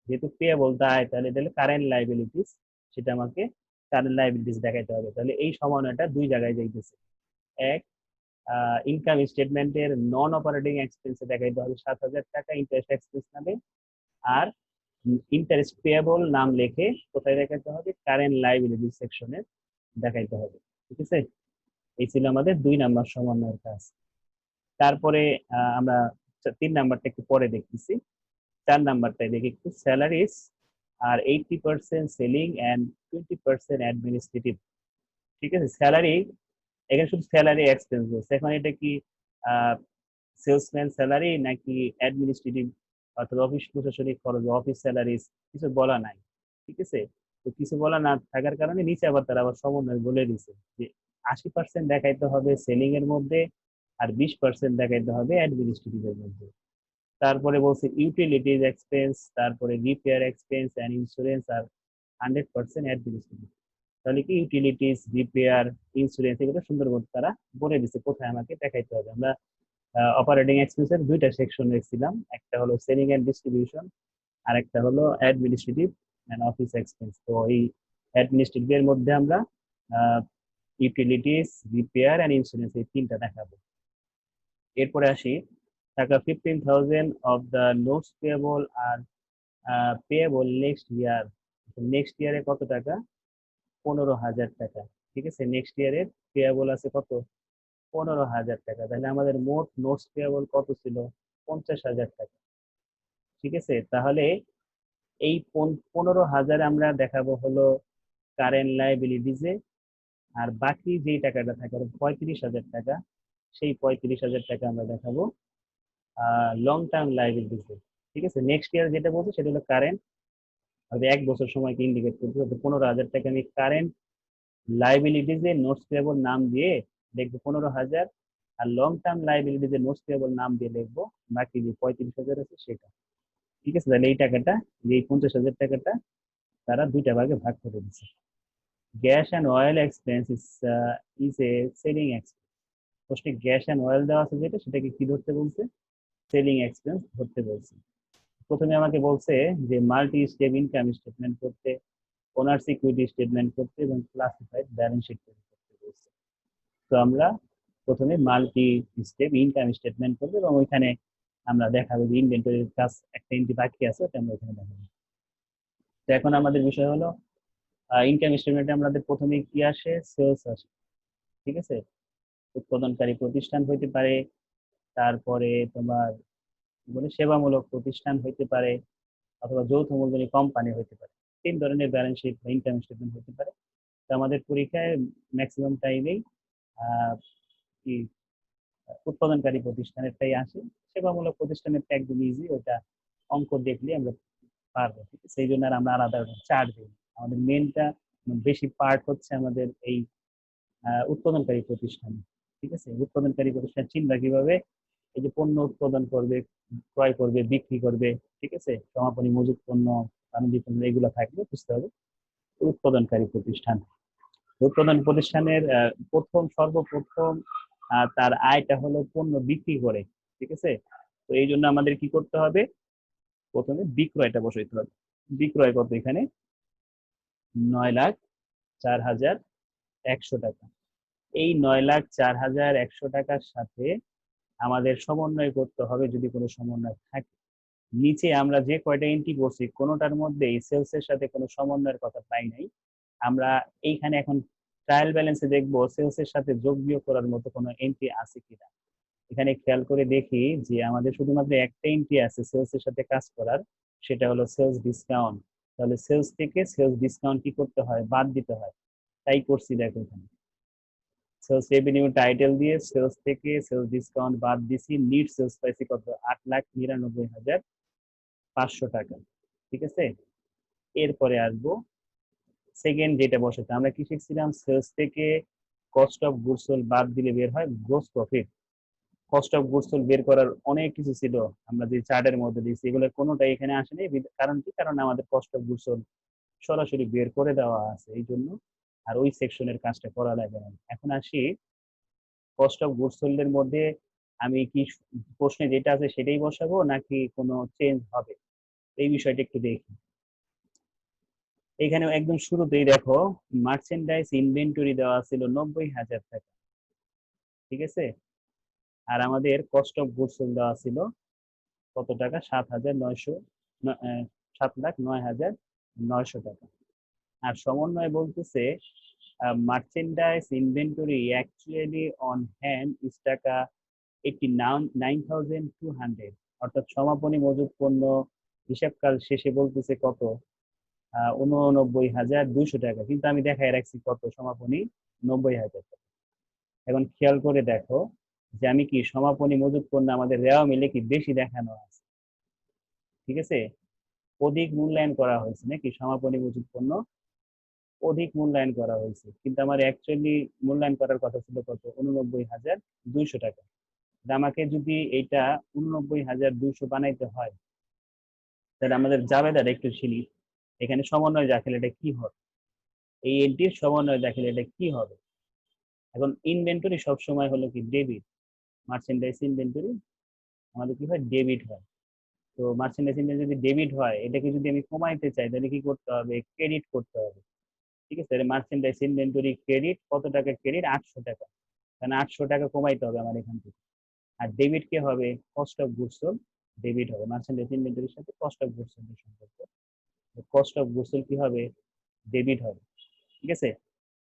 যেহেতু পেয়েবল দায়, তাহলে এটা কারেন্ট লাইবিলিটিস, সেটা আমাকে কারেন্ট লাইবিলিটিস দেখাইতে হবে। তাহলে এই সমন্বয়টা দুই জায়গায় যাইতেছে। এক, ইনকাম স্টেটমেন্টের নন অপারেটিং এক্সপেন্সে দেখাইতে হবে 7,000 টাকা ইন্টারেস্ট এক্সপেন্স নামে, আর ইন্টারেস্ট পেয়েবল নাম লিখে কোথায় দেখাইতে হবে, কারেন্ট লাইবিলিটি সেকশনে দেখাইতে হবে। ঠিক আছে, এই ছিল আমাদের 2 নাম্বার সমন্বয়ের কাজ। তারপরে আমরা 3 নাম্বারটা একটু পরে দেখতেছি। 4 নাম্বারটাই দেখি একটু, স্যালারিজ আর 80% সেলিং অ্যান্ড 20% অ্যাডমিনিস্ট্রেটিভ। ঠিক আছে, স্যালারি, এখানে শুধু স্যালারি এক্সপেন্স বলছে। এখন এটা কি সেলসম্যান স্যালারি নাকি অ্যাডমিনিস্ট্রেটিভ অর্থাৎ অফিস প্রশাসনিক খরচ, অফিস স্যালারিজ, কিছু বলা নাই। ঠিক আছে, তো কিছু বলা না থাকার কারণে নিচে আবার তারা আবার সমন্বয় বলে দিছে যে 80% দেখাইতে হবে সেলিং এর মধ্যে, আর 20% দেখাইতে হবে অ্যাডমিনিস্ট্রেটিভ এর মধ্যে। তারপরে বলছে ইউটিলিটিজ এক্সপেন্স, তারপরে রিপেয়ার এক্সপেন্স এন্ড ইন্স্যুরেন্স আর 100% অ্যাডমিনিস্ট্রেটিভ। তাহলে কি ইউটিলিটিস, রিপেয়ার, ইন্স্যুরেন্স, এগুলো সুন্দর মতো তারা বলে দিচ্ছে কোথায় আমাকে দেখাইতে হবে। আমরা অপারেটিং এক্সপেন্সের 2টা সেকশন রেখেছিলাম, একটা হলো সেলিং এন্ড ডিস্ট্রিবিউশন, আর একটা হলো অ্যাডমিনিস্ট্রেটিভ এন্ড অফিস এক্সপেন্স। তো এই অ্যাডমিনিস্ট্রেটিভ এর মধ্যে আমরা ইউটিলিটিস, রিপেয়ার এন্ড ইন্স্যুরেন্স, এই 3টা দেখাবো। এরপরে আসি, টাকা 15,000 অফ দ্য নোটস পেয়েবল আর পেয়েবল নেক্সট ইয়ার। নেক্সট ইয়ারে কত টাকা, 15,000 টাকা। ঠিক আছে, নেক্সট ইয়ারে পেয়েবল আছে কত, 15,000 টাকা। তাহলে আমাদের মোট নোটস পেয়েবল কত ছিল, 50,000 টাকা। ঠিক আছে, তাহলে এই 15,000 আমরা দেখাবো হলো কারেন্ট লাইবিলিটিজে, আর বাকি যেই টাকাটা থাকে 35,000 টাকা, সেই 35,000 টাকা আমরা দেখাবো লং টার্ম লাইবিলিটিজে। ঠিক আছে, নেক্সট ইয়ার যেটা বলছে সেটা হলো কারেন্ট, হবে 1 বছর সময়কে ইন্ডিকেট করতে হবে। 15,000 টাকা আমি কারেন্ট লাইবিলিটিজে নোটস পেয়েবল নাম দিয়ে লিখবো 15,000, আর লং টার্ম লাইবিলিটিজে নোটস পেয়েবল নাম দিয়ে লিখবো বাকি যে 35,000 আছে সেটা। ঠিক আছে, তাহলে এই টাকাটা, যে 50,000 টাকাটা তারা 2টা ভাগে ভাগ করে দিচ্ছে। Gas and oil expense is a selling expense. প্রশ্নে গ্যাস অ্যান্ড অয়েল দেওয়া আছে যেটা, সেটাকে কি ধরতে বলছে, সেলিং এক্সপেন্স ধরতে বলছে। প্রথমে আমাকে বলছে যে মাল্টি স্টেপ ইনকাম স্টেটমেন্ট করতে, ওনার্স ইকুইটি স্টেটমেন্ট করতে এবং ক্লাসিফাইড ব্যালেন্স শিট তৈরি করতে বলছে। তো আমরা প্রথমে মাল্টি স্টেপ ইনকাম স্টেটমেন্ট করবো এবং ওইখানে আমরা দেখাবো যে ইনভেন্টরির কাজ একটা এন্ট্রি বাকি আছে, ওটা আমরা ওখানে দেখাবো। তো এখন আমাদের বিষয় হলো ইনকাম স্টেটমেন্টে আমাদের প্রথমে কি আসে? সেলস আসে, ঠিক আছে। উৎপাদনকারী প্রতিষ্ঠান হইতে পারে, তারপরে তোমার বলে সেবামূলক প্রতিষ্ঠান হইতে পারে, অথবা যৌথ মূলধনী কোম্পানি হইতে পারে। 3 ধরনের ব্যালেন্স শিট বা ইনকাম স্টেটমেন্ট হইতে পারে। তো আমাদের পরীক্ষায় ম্যাক্সিমাম টাইমেই কি উৎপাদনকারী প্রতিষ্ঠানেরটাই আসে। সেবামূলক প্রতিষ্ঠানেরটা একদম ইজি, ওটা অঙ্ক দেখলে আমরা পারবো, ঠিক আছে। সেই জন্য আর আমরা আলাদা চার্ট দিই। আমাদের মেনটা বেশি পার্ট হচ্ছে আমাদের এই উৎপাদনকারী প্রতিষ্ঠান, ঠিক আছে। উৎপাদনকারী প্রতিষ্ঠান চিন্তা কিভাবে, এই যে পণ্য উৎপাদন করবে, ক্রয় করবে, বিক্রি করবে, ঠিক আছে। সমাপনী মজুত পণ্য, বাণিজ্যিক পণ্য এগুলো থাকলে বুঝতে হবে উৎপাদনকারী প্রতিষ্ঠান। উৎপাদন প্রতিষ্ঠানের সর্বপ্রথম তার আয়টা হলো পণ্য বিক্রি করে, ঠিক আছে। তো এই জন্য আমাদের কি করতে হবে? প্রথমে বিক্রয়টা বসাইতে হবে। বিক্রয় কত এখানে? 9,04,100 টাকা। এই 9,04,100 টাকার সাথে আমাদের সমন্বয় করতে হবে, যদি কোনো সমন্বয় থাকে। নিচে আমরা যে কয়টা এন্ট্রি করছি কোনোটার মধ্যে এই সেলস এর সাথে কোনো সমন্বয়ের কথা পাই নাই। আমরা এইখানে এখন ট্রায়াল ব্যালেন্সে দেখবো সেলস এর সাথে যোগ বিয়োগ করার মতো কোনো এন্ট্রি আছে কিনা। এখানে খেয়াল করে দেখি যে আমাদের শুধুমাত্র একটা এন্ট্রি আছে সেলস এর সাথে কাজ করার, সেটা হলো সেলস ডিসকাউন্ট। তাহলে সেলস থেকে সেলস ডিসকাউন্ট কি করতে হয়? বাদ দিতে হয়। তাই করছি, দেখো এখানে সেলস রেভিনিউ টাইটেল দিয়ে সেলস থেকে সেলস ডিসকাউন্ট বাদ দিছি। নিট সেলস পাইছি কত? 8,99,500 টাকা, ঠিক আছে। এরপরে আসবো সেকেন্ড যেটা বসাতে, আমরা কি শিখছিলাম? সেলস থেকে কস্ট অফ গুডস সোল্ড বাদ দিলে বের হয় gross profit. Cost of goods sold বের করার অনেক কিছু ছিল, আমরা যে চার্টের মধ্যে দিয়েছি এগুলোর কোনোটাই এখানে আসেনি। কারণ কি? কারণ আমাদের কস্ট অফ গুডস সোল্ড সরাসরি বের করে দেওয়া আছে, এই জন্য আর ওই সেকশনের কাজটা করা লাগে না। এখন আসি কস্ট অফ গুডস সোল্ড এর মধ্যে আমি কি প্রশ্নে যেটা আছে সেটাই বসাবো নাকি কোনো চেঞ্জ হবে, এই বিষয়টা একটু দেখি। এখানে একদম শুরুতেই দেখো মার্চেন্ডাইজ ইনভেন্টরি দেওয়া ছিল 90,000 টাকা, ঠিক আছে। আর আমাদের কস্ট অফ গুডস সোল্ড দেওয়া ছিল কত টাকা? 7,09,900 টাকা। আর সমন্বয় বলতেছে merchandise inventory actually on hand is টাকা 89,200, অর্থাৎ সমাপনী মজুত পণ্য হিসাবকাল শেষে বলতেছে কত? 89,200 টাকা, কিন্তু আমি দেখাই রাখছি কত? সমাপনী 90,000 টাকা। এখন খেয়াল করে দেখো যে আমি কি সমাপনী মজুত পণ্য আমাদের রেওয়া মিলে কি বেশি দেখানো আছে, ঠিক আছে। অধিক মূল্যায়ন করা হয়েছে নাকি? সমাপনী মজুত পণ্য অধিক মূল্যায়ন করা হয়েছে, কিন্তু আমার অ্যাকচুয়ালি মূল্যায়ন করার কথা ছিল কত? 89,200 টাকা। আমাকে যদি এটা 89,200 বানাইতে হয়, তাহলে আমাদের জাবেদার একটু চিনি। এখানে সমন্বয় দেখালে এটা কি হবে? এই এন্ট্রির সমন্বয় দেখালে এটা কি হবে? এখন ইনভেন্টরি সবসময় হলো কি ডেবিট। মার্চেন্ডাইজ ইনভেন্টরি আমাদের কি হয়? ডেবিট হয়। তো মার্চেন্ডাইজ ইনভেন্টরি যদি ডেবিট হয়, এটাকে যদি আমি কমাইতে চাই তাহলে কি করতে হবে? ক্রেডিট করতে হবে, ঠিক আছে। তাহলে মার্চেন্ডাইজ ইনভেন্টরি ক্রেডিট কত টাকা? ক্রেডিট 800 টাকা। কারণ 800 টাকা কমাইতে হবে আমার এখান থেকে। আর ডেবিট কে হবে? Cost of goods sold debit হবে। মার্চেন্ডাইজ ইনভেন্টরির সাথে কস্ট অফ গুডস সোল্ড সম্পর্ক, কস্ট অফ গুডস সোল্ড কি হবে? ডেবিট হবে, ঠিক আছে।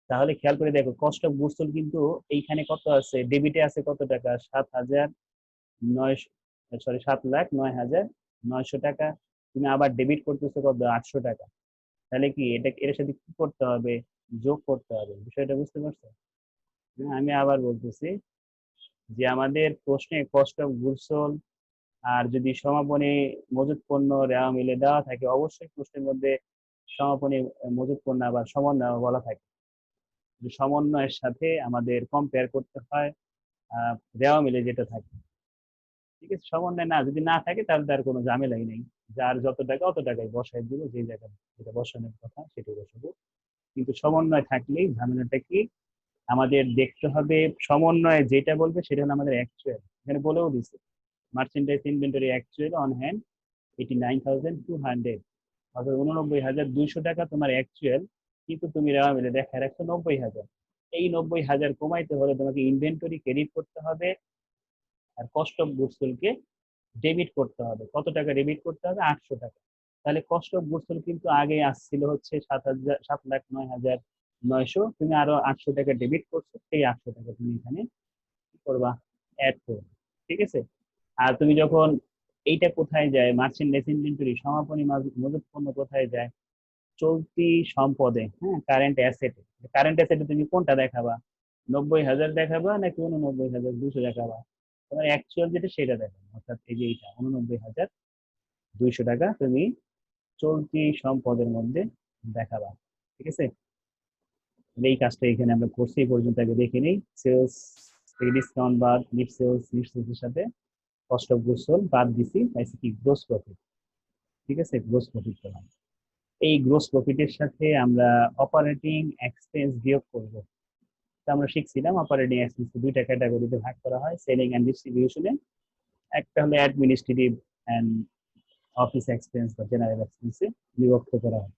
তাহলে খেয়াল করে দেখো কস্ট অফ গুডস সোল্ড কিন্তু এইখানে কত আছে? ডেবিটে আছে কত টাকা? 7,900, সরি 7,09,900 টাকা। তুমি আবার ডেবিট করতেছো কত? 800 টাকা। তাহলে কি এটা এর সাথে কি করতে হবে? যোগ করতে হবে। বিষয়টা বুঝতে পারছো? আমি আবার বলতেছি যে আমাদের প্রশ্নে কস্ট অফ গুডস সোল্ড আর যদি সমাপনী মজুত পণ্য রেওয়া মিলে দেওয়া থাকে, অবশ্যই প্রশ্নের মধ্যে সমাপনী মজুত পণ্য আবার সমন্বয় বলা থাকে। সমন্বয়ের সাথে আমাদের কম্পেয়ার করতে হয় রেওয়া মিলে যেটা থাকে, ঠিক আছে। সমন্বয় না যদি না থাকে তাহলে তার কোনো ঝামেলাই নেই, যার যত টাকা অত টাকায় বসাই দিব, যে জায়গায় যেটা বসানোর কথা সেটাই বসাবো। কিন্তু সমন্বয় থাকলেই ঝামেলাটা কি? আমাদের দেখতে হবে সমন্বয়ে যেটা বলবে সেটা হলো আমাদের অ্যাকচুয়াল। এখানে বলেও দিচ্ছে merchandise inventory actual on hand 89,200, অর্থাৎ 89,200 টাকা তোমার অ্যাকচুয়াল, কিন্তু তুমি রেওয়া মিলে দেখা রাখছো 90,000। এই 90,000 কমাইতে হলে তোমাকে ইনভেন্টরি ক্রেডিট করতে হবে আর কস্ট অফ গুডস সোল্ডকে ডেবিট করতে হবে। কত টাকা ডেবিট করতে হবে? 800 টাকা। তাহলে কস্ট অফ গুডস সোল্ড কিন্তু আগে আসছিল হচ্ছে 7,09,900, তুমি আরো 800 টাকা ডেবিট করছো, সেই 800 টাকা তুমি এখানে কি করবা, অ্যাড করবে। ঠিক আছে। আর তুমি যখন এইটা কোথায় যায়, মার্চেন্ট ইনভেন্টরি সমাপনী মজুত পণ্য কোথায় যায়, চলতি সম্পদে, হ্যাঁ, কারেন্ট অ্যাসেটে। কারেন্ট অ্যাসেটে তুমি কোনটা দেখাবা, 90,000 দেখাবা নাকি 89,200 দেখাবা? তোমার অ্যাকচুয়াল যেটা সেটা দেখাবা, অর্থাৎ এই যে এইটা 89,200 টাকা তুমি চলতি সম্পদের মধ্যে দেখাবা। ঠিক আছে। এই কাজটা এখানে আমরা করছি, এই পর্যন্ত আগে দেখে নিই। সেলস থেকে ডিসকাউন্ট বাদ, লিপ সেলস, এর সাথে কস্ট অফ গুডস সোল্ড বাদ দিছি, পাইছি কি গ্রোস প্রফিট। ঠিক আছে, গ্রোস প্রফিট পেলাম। এই গ্রোস প্রফিটের সাথে আমরা অপারেটিং এক্সপেন্স বিয়োগ করব। তো আমরা শিখছিলাম অপারেটিং এক্সপেন্স দুইটা ক্যাটাগরিতে ভাগ করা হয়, সেলিং এন্ড ডিস্ট্রিবিউশনে। একটা হলো অ্যাডমিনিস্ট্রেটিভ এন্ড অফিস এক্সপেন্স বা জেনারেল এক্সপেন্সে বিভক্ত করা হয়।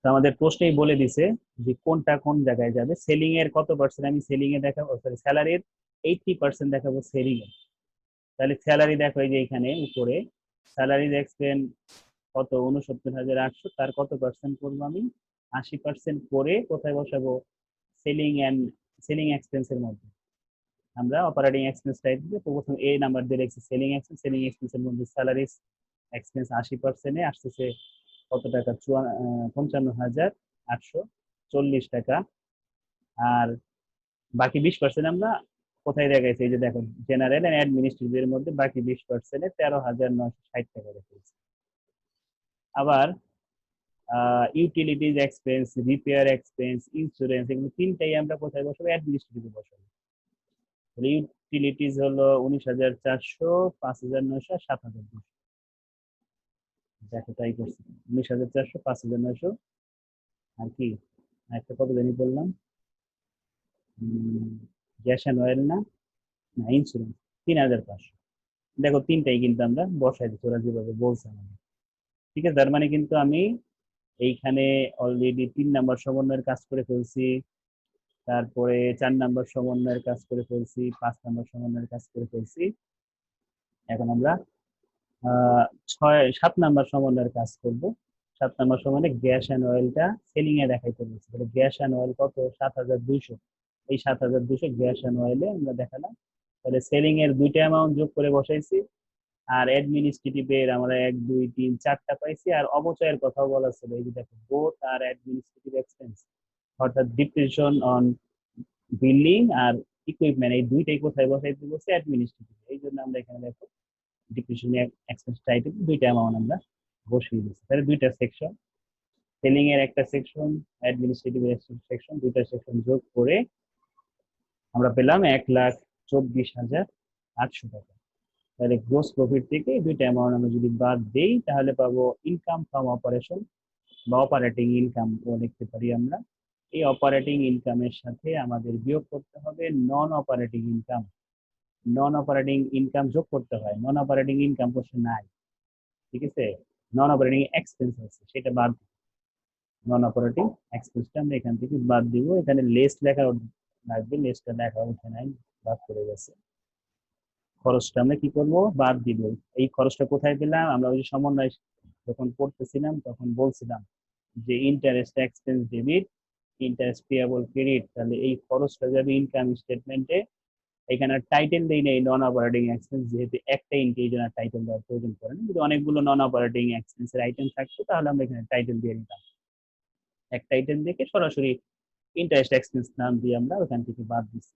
তো আমাদের প্রশ্নেই বলে দিছে যে কোনটা কোন জায়গায় যাবে। সেলিং এর কত পার্সেন্ট আমি সেলিং এ দেখাবো, সরি স্যালারির 80% দেখাবো সেলিং এ। তাহলে স্যালারি দেখো এই যে এখানে উপরে স্যালারি দেখছেন কত, 69,800, তার কত পার্সেন্ট করবো আমি, 80% করে কোথায় বসাবো, সেলিং এক্সপেন্সের মধ্যে। আমরা অপারেটিং এক্সপেন্স টাইপ দিয়ে প্রথম এই নাম্বার দিয়ে রেখেছি সেলিং এক্সপেন্সের মধ্যে স্যালারি এক্সপেন্স 80%-এ আসতেছে কত টাকা, 55,840 টাকা। আর বাকি 20% আমরা কোথায় রেখেছি, এই যে দেখো জেনারেল এন্ড অ্যাডমিনিস্ট্রেটিভ এর মধ্যে বাকি 20%-এ 13,960 টাকা রেখেছি। আবার utilities expense, repair expense, insurance, এগুলো তিনটাই আমরা কোথায় বসাবো, অ্যাডমিনিস্ট্রেটিভে বসাবো। ইউটিলিটিজ হলো 19,400, 5,900, 7,200। দেখো তাই করছি, 19,400, 5,900, আর কি একটা কত জানি বললাম, গ্যাস অ্যান্ড অয়েল না, না ইন্স্যুরেন্স 3,500। দেখো তিনটাই কিন্তু আমরা বসাই দিচ্ছি ওরা যেভাবে বলছে আমাদের। ঠিক আছে, তার মানে কিন্তু আমি এইখানে অলরেডি 3 নাম্বার সমন্বয়ের কাজ করে ফেলছি, তারপরে 4 নাম্বার সমন্বয়ের কাজ করে ফেলছি, 5 নাম্বার সমন্বয়ের কাজ করে ফেলছি। এখন আমরা 7 নাম্বার সমন্বয়ের কাজ করব। 7 নাম্বার সমন্বয়ে গ্যাস অ্যান্ড অয়েলটা সেলিং এ দেখাইতে বলছি। তাহলে গ্যাস অ্যান্ড অয়েল কত, 7,200। এই 7,200 গ্যাস অ্যান্ড অয়েলে আমরা দেখালাম। তাহলে সেলিং এর দুইটা অ্যামাউন্ট যোগ করে বসাইছি, আর অ্যাডমিনিস্ট্রেটিভ এর আমরা 1, 2, 3, 4টা পাইছি। আর অবচয়ের কথাও বলা ছিল, এই যে দেখো বোথ আর অ্যাডমিনিস্ট্রেটিভ এক্সপেন্স, অর্থাৎ ডিপ্রিসিয়েশন অন বিল্ডিং আর ইকুইপমেন্ট, এই দুইটাই কোথায় বসাইতে বলছে, অ্যাডমিনিস্ট্রেটিভ। এই জন্য আমরা এখানে দেখো ডিপ্রিসিয়েশন এক্সপেন্স টাইটেল দুইটা অ্যামাউন্ট আমরা বসিয়ে দিচ্ছি। তাহলে দুইটা সেকশন, সেলিং এর একটা সেকশন, অ্যাডমিনিস্ট্রেটিভ এর সেকশন, দুইটা সেকশন যোগ করে আমরা পেলাম 1,24,800 টাকা। তাহলে গ্রোস প্রফিট থেকে দুইটা অ্যামাউন্ট আমরা যদি বাদ দেই তাহলে পাবো ইনকাম ফ্রম অপারেশন বা অপারেটিং ইনকাম ও লিখতে পারি আমরা। এই অপারেটিং ইনকামের সাথে আমাদের বিয়োগ করতে হবে নন অপারেটিং ইনকাম। নন অপারেটিং ইনকাম যোগ করতে হয়, নন অপারেটিং ইনকাম কোশ্চেন নাই। ঠিক আছে, নন অপারেটিং এক্সপেন্স আছে সেটা বাদ, নন অপারেটিং এক্সপেন্সটা আমরা এখান থেকে বাদ দিব। এখানে লেস্ট লেখা লাগবে, লেস্টটা লেখা উঠে নাই, বাদ করে গেছে। খরচটা আমরা কি করব, বাদ দিব। এই খরচটা কোথায় পেলাম, আমরা ওই যে সমন্বয় যখন পড়তেছিলাম তখন বলছিলাম যে interest expense debit, interest payable credit. তাহলে এই খরচটা যাবে ইনকাম স্টেটমেন্টে। এখানে টাইটেল দেই নেই নন অপারেটিং এক্সপেন্স, যেহেতু একটা ইন্টিজার টাইটেল দেওয়ার প্রয়োজন পড়ে না। যদি অনেকগুলো নন অপারেটিং এক্সপেন্সের আইটেম থাকতো তাহলে আমরা এখানে টাইটেল দিয়ে দিতাম। একটা আইটেম দেখে সরাসরি ইন্টারেস্ট এক্সপেন্স নাম দিয়ে আমরা ওখান থেকে বাদ দিচ্ছি।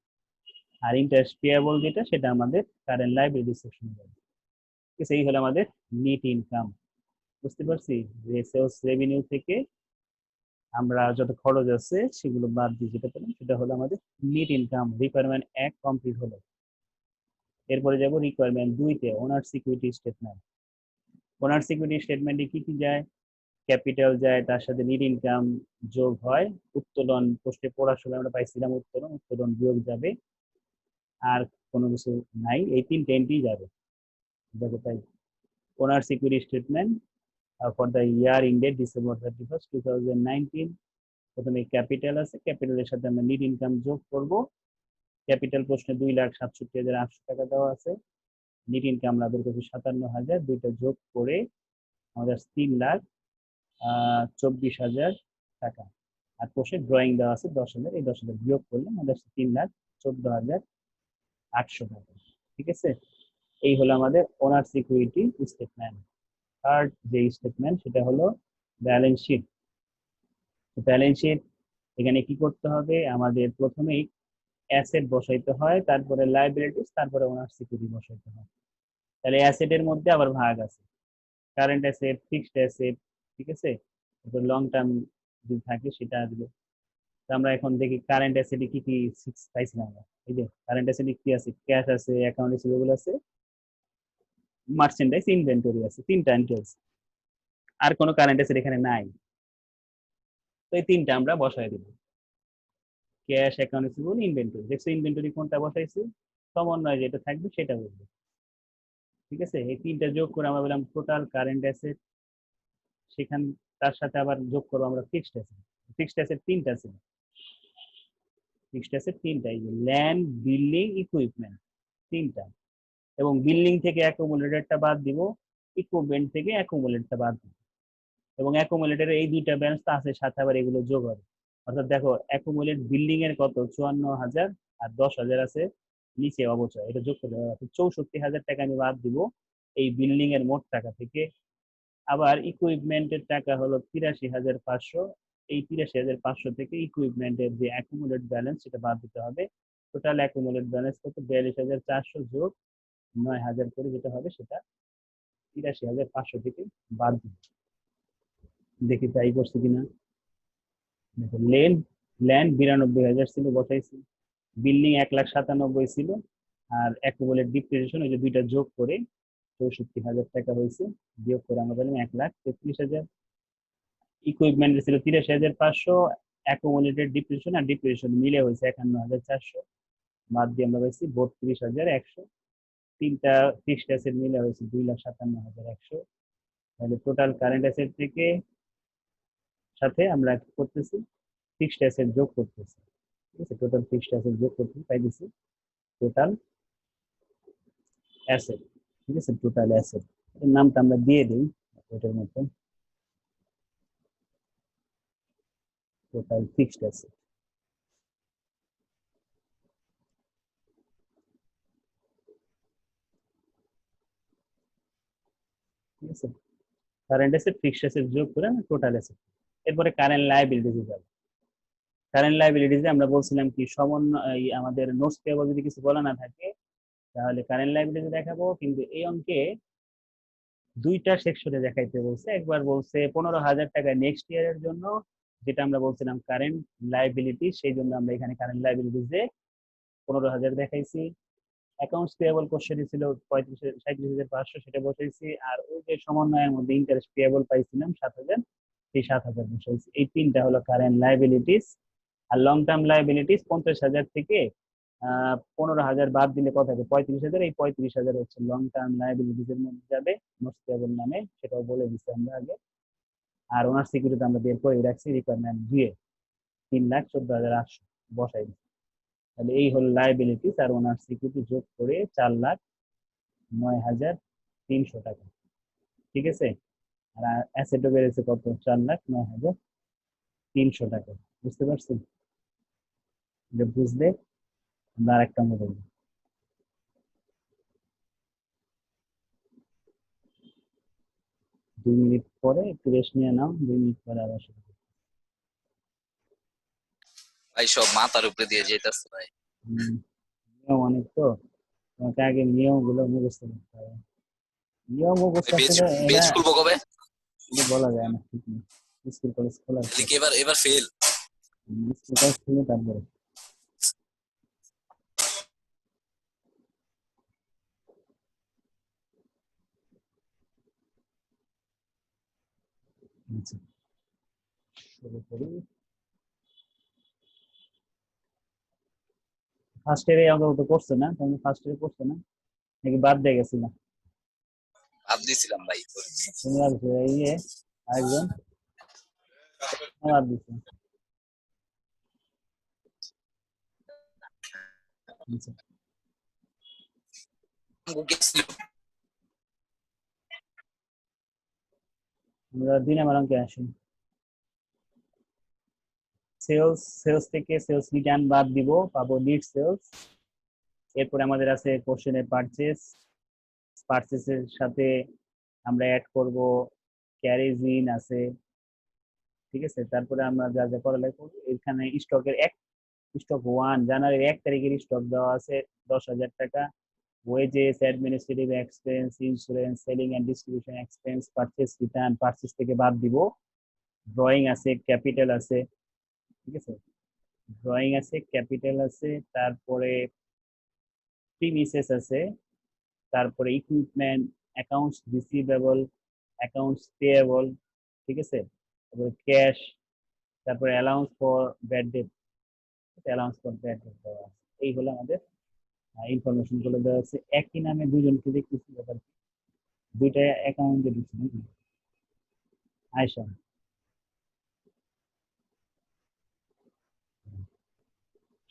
আর ইন্টারেস্ট পেয়েবল যেটা সেটা আমাদের কারেন্ট লাইবিলিটি সেকশনে যাবে। ঠিক আছে, এই হলো আমাদের নেট ইনকাম। বুঝতে পারছি যে সেলস রেভিনিউ থেকে আমরা যত খরচ আছে সেগুলো বাদ দিয়ে যেটা পেলাম সেটা হলো আমাদের নেট ইনকাম। রিকোয়ারমেন্ট 1 কমপ্লিট হলো। এরপরে যাব রিকোয়ারমেন্ট 2-তে, owner security statement. Owner security স্টেটমেন্টে কি কি যায়, ক্যাপিটাল যায়, তার সাথে নেট ইনকাম যোগ হয়, উত্তোলন পোস্টে পড়ার সময় আমরা পাইছিলাম উত্তোলন বিয়োগ যাবে, আর কোনো কিছু নাই, এই তিনটে এন্ট্রি যাবে। দেখো তাই ওনার security statement for the year ended December 31st, 2019। প্রথমে ক্যাপিটাল আছে, ক্যাপিটালের সাথে আমরা নেট ইনকাম যোগ করব। ক্যাপিটাল প্রশ্নে 2,67,800 টাকা দেওয়া আছে, নেট ইনকাম আমরা বের করছি 57,000, দুইটা যোগ করে আমাদের 3,24,000 টাকা। আর কোষে ড্রয়িং দেওয়া আছে 10,000, এই 10,000 বিয়োগ করলে আমাদের 3,14,800 টাকা। ঠিক আছে, এই হলো আমাদের ওনার সিকিউরিটি স্টেটমেন্ট। থার্ড যে স্টেটমেন্ট সেটা হলো ব্যালেন্স শিট। ব্যালেন্স শিট এখানে কি করতে হবে, আমাদের প্রথমেই অ্যাসেট বসাইতে হয়, তারপরে লাইবিলিটিস, তারপরে ওনার সিকিউরিটি বসাইতে হয়। তাহলে অ্যাসেটের মধ্যে আবার ভাগ আছে, কারেন্ট অ্যাসেট, ফিক্সড অ্যাসেট, ঠিক আছে, লং টার্ম যদি থাকে সেটা আসবে। আমরা এখন দেখি কারেন্ট অ্যাসেটে কি কি পাইছিলাম আমরা। এই যে কারেন্ট অ্যাসেটে কি আছে, ক্যাশ আছে, অ্যাকাউন্ট রিসিভেবল আছে, মার্চেন্ডাইজ, ইনভেন্টরি আছে, তিনটা এন্ট্রি আছে। আর কোনো কারেন্ট অ্যাসেট এখানে নাই, তো এই তিনটা আমরা বসাই দিব, ক্যাশ, অ্যাকাউন্ট রিসিভেবল, ইনভেন্টরি। দেখছো ইনভেন্টরি কোনটা বসাইছি, সমন্বয় যেটা থাকবে সেটা বলবো। ঠিক আছে, এই তিনটা যোগ করে আমরা বললাম টোটাল কারেন্ট অ্যাসেট, সেখান তার সাথে আবার যোগ করবো আমরা ফিক্সড অ্যাসেট। ফিক্সড অ্যাসেট তিনটা আছে, ফিক্সড অ্যাসেট তিনটা, এই যে ল্যান্ড, বিল্ডিং, ইকুইপমেন্ট, তিনটা। এবং বিল্ডিং থেকে অ্যাকুমুলেটরটা বাদ দিব, ইকুইপমেন্ট থেকে অ্যাকুমুলেটরটা বাদ দিব, এবং অ্যাকুমুলেটরের এই দুইটা ব্যালেন্স তো আছে, সাথে আবার এগুলো যোগ হবে। অর্থাৎ দেখো অ্যাকুমুলেট বিল্ডিং এর কত 54,000, আর 10,000 আছে নিচে অবচয়, এটা যোগ করতে হবে, 64,000 টাকা আমি বাদ দিব এই বিল্ডিং এর মোট টাকা থেকে। আবার ইকুইপমেন্টের টাকা হলো 83,500, এই 83,500 থেকে ইকুইপমেন্টের যে অ্যাকুমুলেট ব্যালেন্স সেটা বাদ দিতে হবে। টোটাল অ্যাকুমুলেট ব্যালেন্স কত, 42,400 যোগ 9,000 করে যেটা হবে সেটা 83,500 থেকে বাদ দিব। দেখি তাই করছি কিনা। দেখো ল্যান্ড, ল্যান্ড 92,000 ছিল, বসাইছি। বিল্ডিং 1,97,000 ছিল, আর অ্যাকুমুলেট ডিপ্রিসিয়েশন ওই যে দুইটা যোগ করে 64,000 টাকা হয়েছে, বিয়োগ করে আমরা পেলাম 1,33,000। ইকুইপমেন্ট ছিল 83,500, অ্যাকুমুলেটেড ডিপ্রিসিয়েশন আর ডিপ্রিসিয়েশন মিলে হয়েছে 51,400, বাদ দিয়ে আমরা পাইছি 32,100। তিনটা ফিক্সড অ্যাসেট মিলে হয়েছে 2,57,100। তাহলে টোটাল কারেন্ট অ্যাসেট থেকে সাথে আমরা কি করতেছি, ফিক্সড অ্যাসেট যোগ করতেছি। ঠিক আছে, টোটাল ফিক্সড অ্যাসেট যোগ করতে পাইতেছি টোটাল অ্যাসেট। ঠিক আছে, টোটাল অ্যাসেট এর নামটা আমরা দিয়ে দিই এটার মতো, টোটাল ফিক্সড অ্যাসেট। ঠিক আছে, কারেন্ট অ্যাসেট, ফিক্সড অ্যাসেট যোগ করে টোটাল অ্যাসেট। এরপরে কারেন্ট লায়াবিলিটিস যাবে। কারেন্ট লায়াবিলিটিসে আমরা বলছিলাম কি সমন্বয়, আমাদের নোটস পেয়েবল যদি কিছু বলা না থাকে তাহলে কারেন্ট লায়াবিলিটি দেখাবো, কিন্তু এই অঙ্কে দুইটা সেকশনে দেখাইতে বলছে। একবার বলছে 15,000 টাকা নেক্সট ইয়ারের জন্য, যেটা আমরা বলছিলাম কারেন্ট লায়াবিলিটি, সেই জন্য আমরা এখানে কারেন্ট লায়াবিলিটিসে 15,000 দেখাইছি। অ্যাকাউন্টস পেয়েবল কোশ্চেন ছিল 37,500, সেটা বসাইছি। আর ওই যে সমন্বয়ের মধ্যে ইন্টারেস্ট পেয়েবল পাইছিলাম 7,000, সেই 7,000 বসাইছি। এই তিনটা হলো কারেন্ট লায়াবিলিটিস। আর লং টার্ম লায়াবিলিটিস 50,000 থেকে 15,000 বাদ দিলে কত হবে, 35,000। এই 35,000 হচ্ছে লং টার্ম লায়াবিলিটিস এর মধ্যে যাবে, নোটস পেয়েবল নামে, সেটাও বলে দিচ্ছি আমরা আগে। আর ওনার সিকিউরিটি আমরা বের করে রাখছি রিকোয়ারমেন্ট দিয়ে 3,14,800 বসাই দিচ্ছি। তাহলে এই হলো লায়াবিলিটিস, আর ওনার সিকিউরিটি যোগ করে 4,09,300 টাকা। ঠিক আছে, আর অ্যাসেটও বেড়েছে কত, 4,09,300 টাকা। বুঝতে পারছেন? এটা বুঝলে আমরা আরেকটা মডেল 2 মিনিট পরে একটু রেস্ট নিয়ে নাও, 2 মিনিট পরে আবার শুরু করো। ভাই সব মাথার উপরে দিয়ে যেতেছে ভাই। নিয়ম অনেক তো, তোমাকে আগে নিয়মগুলো মুখস্থ করতে হবে। নিয়ম মুখস্থ আসলে বেজ এরা খুলবো কবে? এটা বলা যায় না, ঠিক নেই। স্কুল কলেজ খোলার পর, এবার এবার ফেল। স্কুল কলেজ খুলে তারপরে। আচ্ছা, শুরু করি। ফার্স্ট ইয়ারে অঙ্ক তো করছো না, তুমি ফার্স্ট ইয়ারে করছো না নাকি বাদ দিয়ে গেছিল? ভাব দিছিলাম ভাই। তুমি আর ইয়ে আরেকজন বাদ দিছো। আচ্ছা, আমরা 2 নম্বর অঙ্কে আসি। সেলস থেকে সেলস রিটার্ন বাদ দিব, পাবো নিট সেলস। এরপরে আমাদের আছে কোশ্চেনে পারচেসের সাথে আমরা অ্যাড করব ক্যারেজ ইন আছে, ঠিক আছে। তারপরে আমরা যা যা করা করব, এখানে স্টক 1 জানুয়ারির 1 তারিখের স্টক দেওয়া আছে 10,000 টাকা। Wages, administrative expense, insurance, selling and distribution expense, purchase return, purchase থেকে বাদ দিব। ড্রয়িং আছে, ক্যাপিটাল আছে, ঠিক আছে। ড্রয়িং আছে, ক্যাপিটাল আছে, তারপরে প্রিমিসেস আছে, তারপরে equipment, accounts receivable, accounts payable, ঠিক আছে। তারপরে ক্যাশ, তারপরে অ্যালাউন্স ফর ব্যাড ডেট, দেওয়া আছে। এই হলো আমাদের ইনফরমেশন গুলো দেওয়া আছে। একই নামে দুজনকে দেখতেছি, ব্যাপার দুইটা অ্যাকাউন্টে দিচ্ছি নাকি? আয়শা,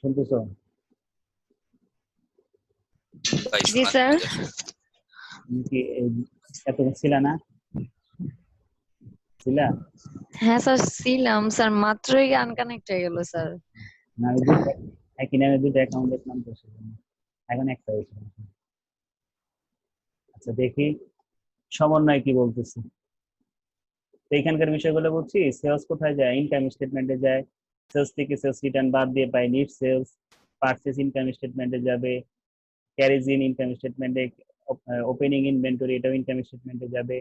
শুনতেছো? ভাই জি শোনা স্যার। তুমি কি এতক্ষণ ছিল না? ছিলা হ্যাঁ স্যার ছিলাম স্যার, মাত্রই আনকানেক্ট হয়ে গেল স্যার। না? ওই দুইটা একই নামে দুইটা অ্যাকাউন্ট দেখলাম তো সেজন্য। এখন একটা হয়েছে। আচ্ছা দেখি সমন্বয় কি বলতেছে। তো এখানকার বিষয়গুলো বলছি, সেলস কোথায় যায়? ইনকাম স্টেটমেন্টে যায়। সেলস থেকে সেলস রিটার্ন বাদ দিয়ে পাই নিট সেলস। পারচেস ইনকাম স্টেটমেন্টে যাবে। ক্যারিজ ইন ইনকাম স্টেটমেন্টে, ওপেনিং ইনভেন্টরি এটাও ইনকাম স্টেটমেন্টে যাবে।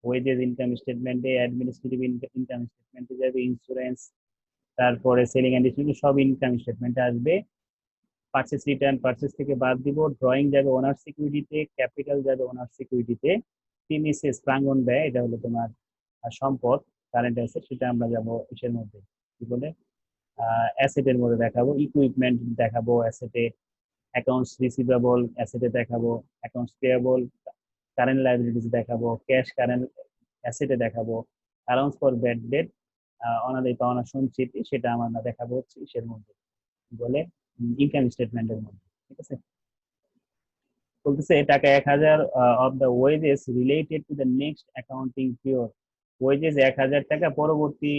ওয়েজেস ইনকাম স্টেটমেন্টে, অ্যাডমিনিস্ট্রেটিভ ইনকাম স্টেটমেন্টে যাবে। ইন্স্যুরেন্স, তারপরে সেলিং এন্ড ডিস্ট্রিবিউশন সব ইনকাম স্টেটমেন্টে আসবে। পারচেস রিটার্ন, পারচেস থেকে বাদ দিব। ড্রয়িং যাবে ওনার সিকিউরিটিতে, ক্যাপিটাল যাবে ওনার সিকিউরিটিতে। প্রিমিসেস প্রাঙ্গণ ব্যয়, এটা হলো তোমার সম্পদ, কারেন্ট অ্যাসেট, সেটা আমরা যাবো ইসের মধ্যে, কি বলে, অ্যাসেটের মধ্যে দেখাবো। ইকুইপমেন্ট দেখাবো অ্যাসেটে। অ্যাকাউন্টস রিসিভেবল অ্যাসেটে দেখাবো। অ্যাকাউন্টস পেয়েবল, কারেন্ট লায়াবিলিটিস দেখাবো। ক্যাশ কারেন্ট অ্যাসেটে দেখাবো। অ্যালাউন্স ফর ব্যাড ডেট, অনাদায়ী পাওনা সঞ্চিতি, সেটা আমরা দেখাবো হচ্ছে ইসের মধ্যে, কি বলে, ইনকাম স্টেটমেন্টের মধ্যে, ঠিক আছে। বলতেছে টাকা 1,000 of the wages related to the next accounting period. Wages 1,000 টাকা পরবর্তী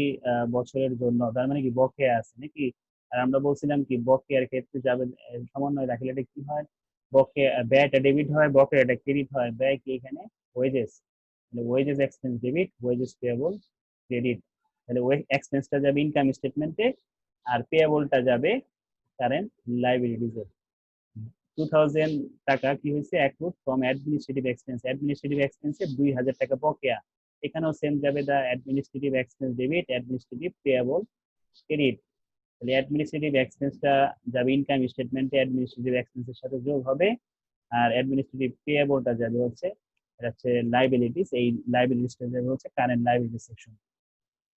বছরের জন্য, তার মানে কি বকেয়া আছে নাকি? আর আমরা বলছিলাম কি বকেয়ার ক্ষেত্রে যাবে সমন্বয় রাখলে এটা কি হয়, বকেয়া ব্যয়টা ডেবিট হয়, বকেয়াটা ক্রেডিট হয়। ব্যয় কি এখানে? ওয়েজেস, তাহলে wages expense debit, wages payable credit. তাহলে এক্সপেন্সটা যাবে ইনকাম স্টেটমেন্টে, আর পেয়েবলটা যাবে কারেন্ট লাইবিলিটিসে। 2,000 টাকা কি হয়েছে accrued from administrative expense. Administrative এক্সপেন্সে 2,000 টাকা বকেয়া। এখানেও সেম যাবে, the administrative expense debit, administrative payable credit. তাহলে অ্যাডমিনিস্ট্রেটিভ এক্সপেন্সটা যাবে ইনকাম স্টেটমেন্টে, অ্যাডমিনিস্ট্রেটিভ এক্সপেন্সের সাথে যোগ হবে। আর অ্যাডমিনিস্ট্রেটিভ পেয়েবলটা যাবে হচ্ছে, এটা হচ্ছে লাইবিলিটিস, এই লাইবিলিটিসটা যাবে হচ্ছে current liability section.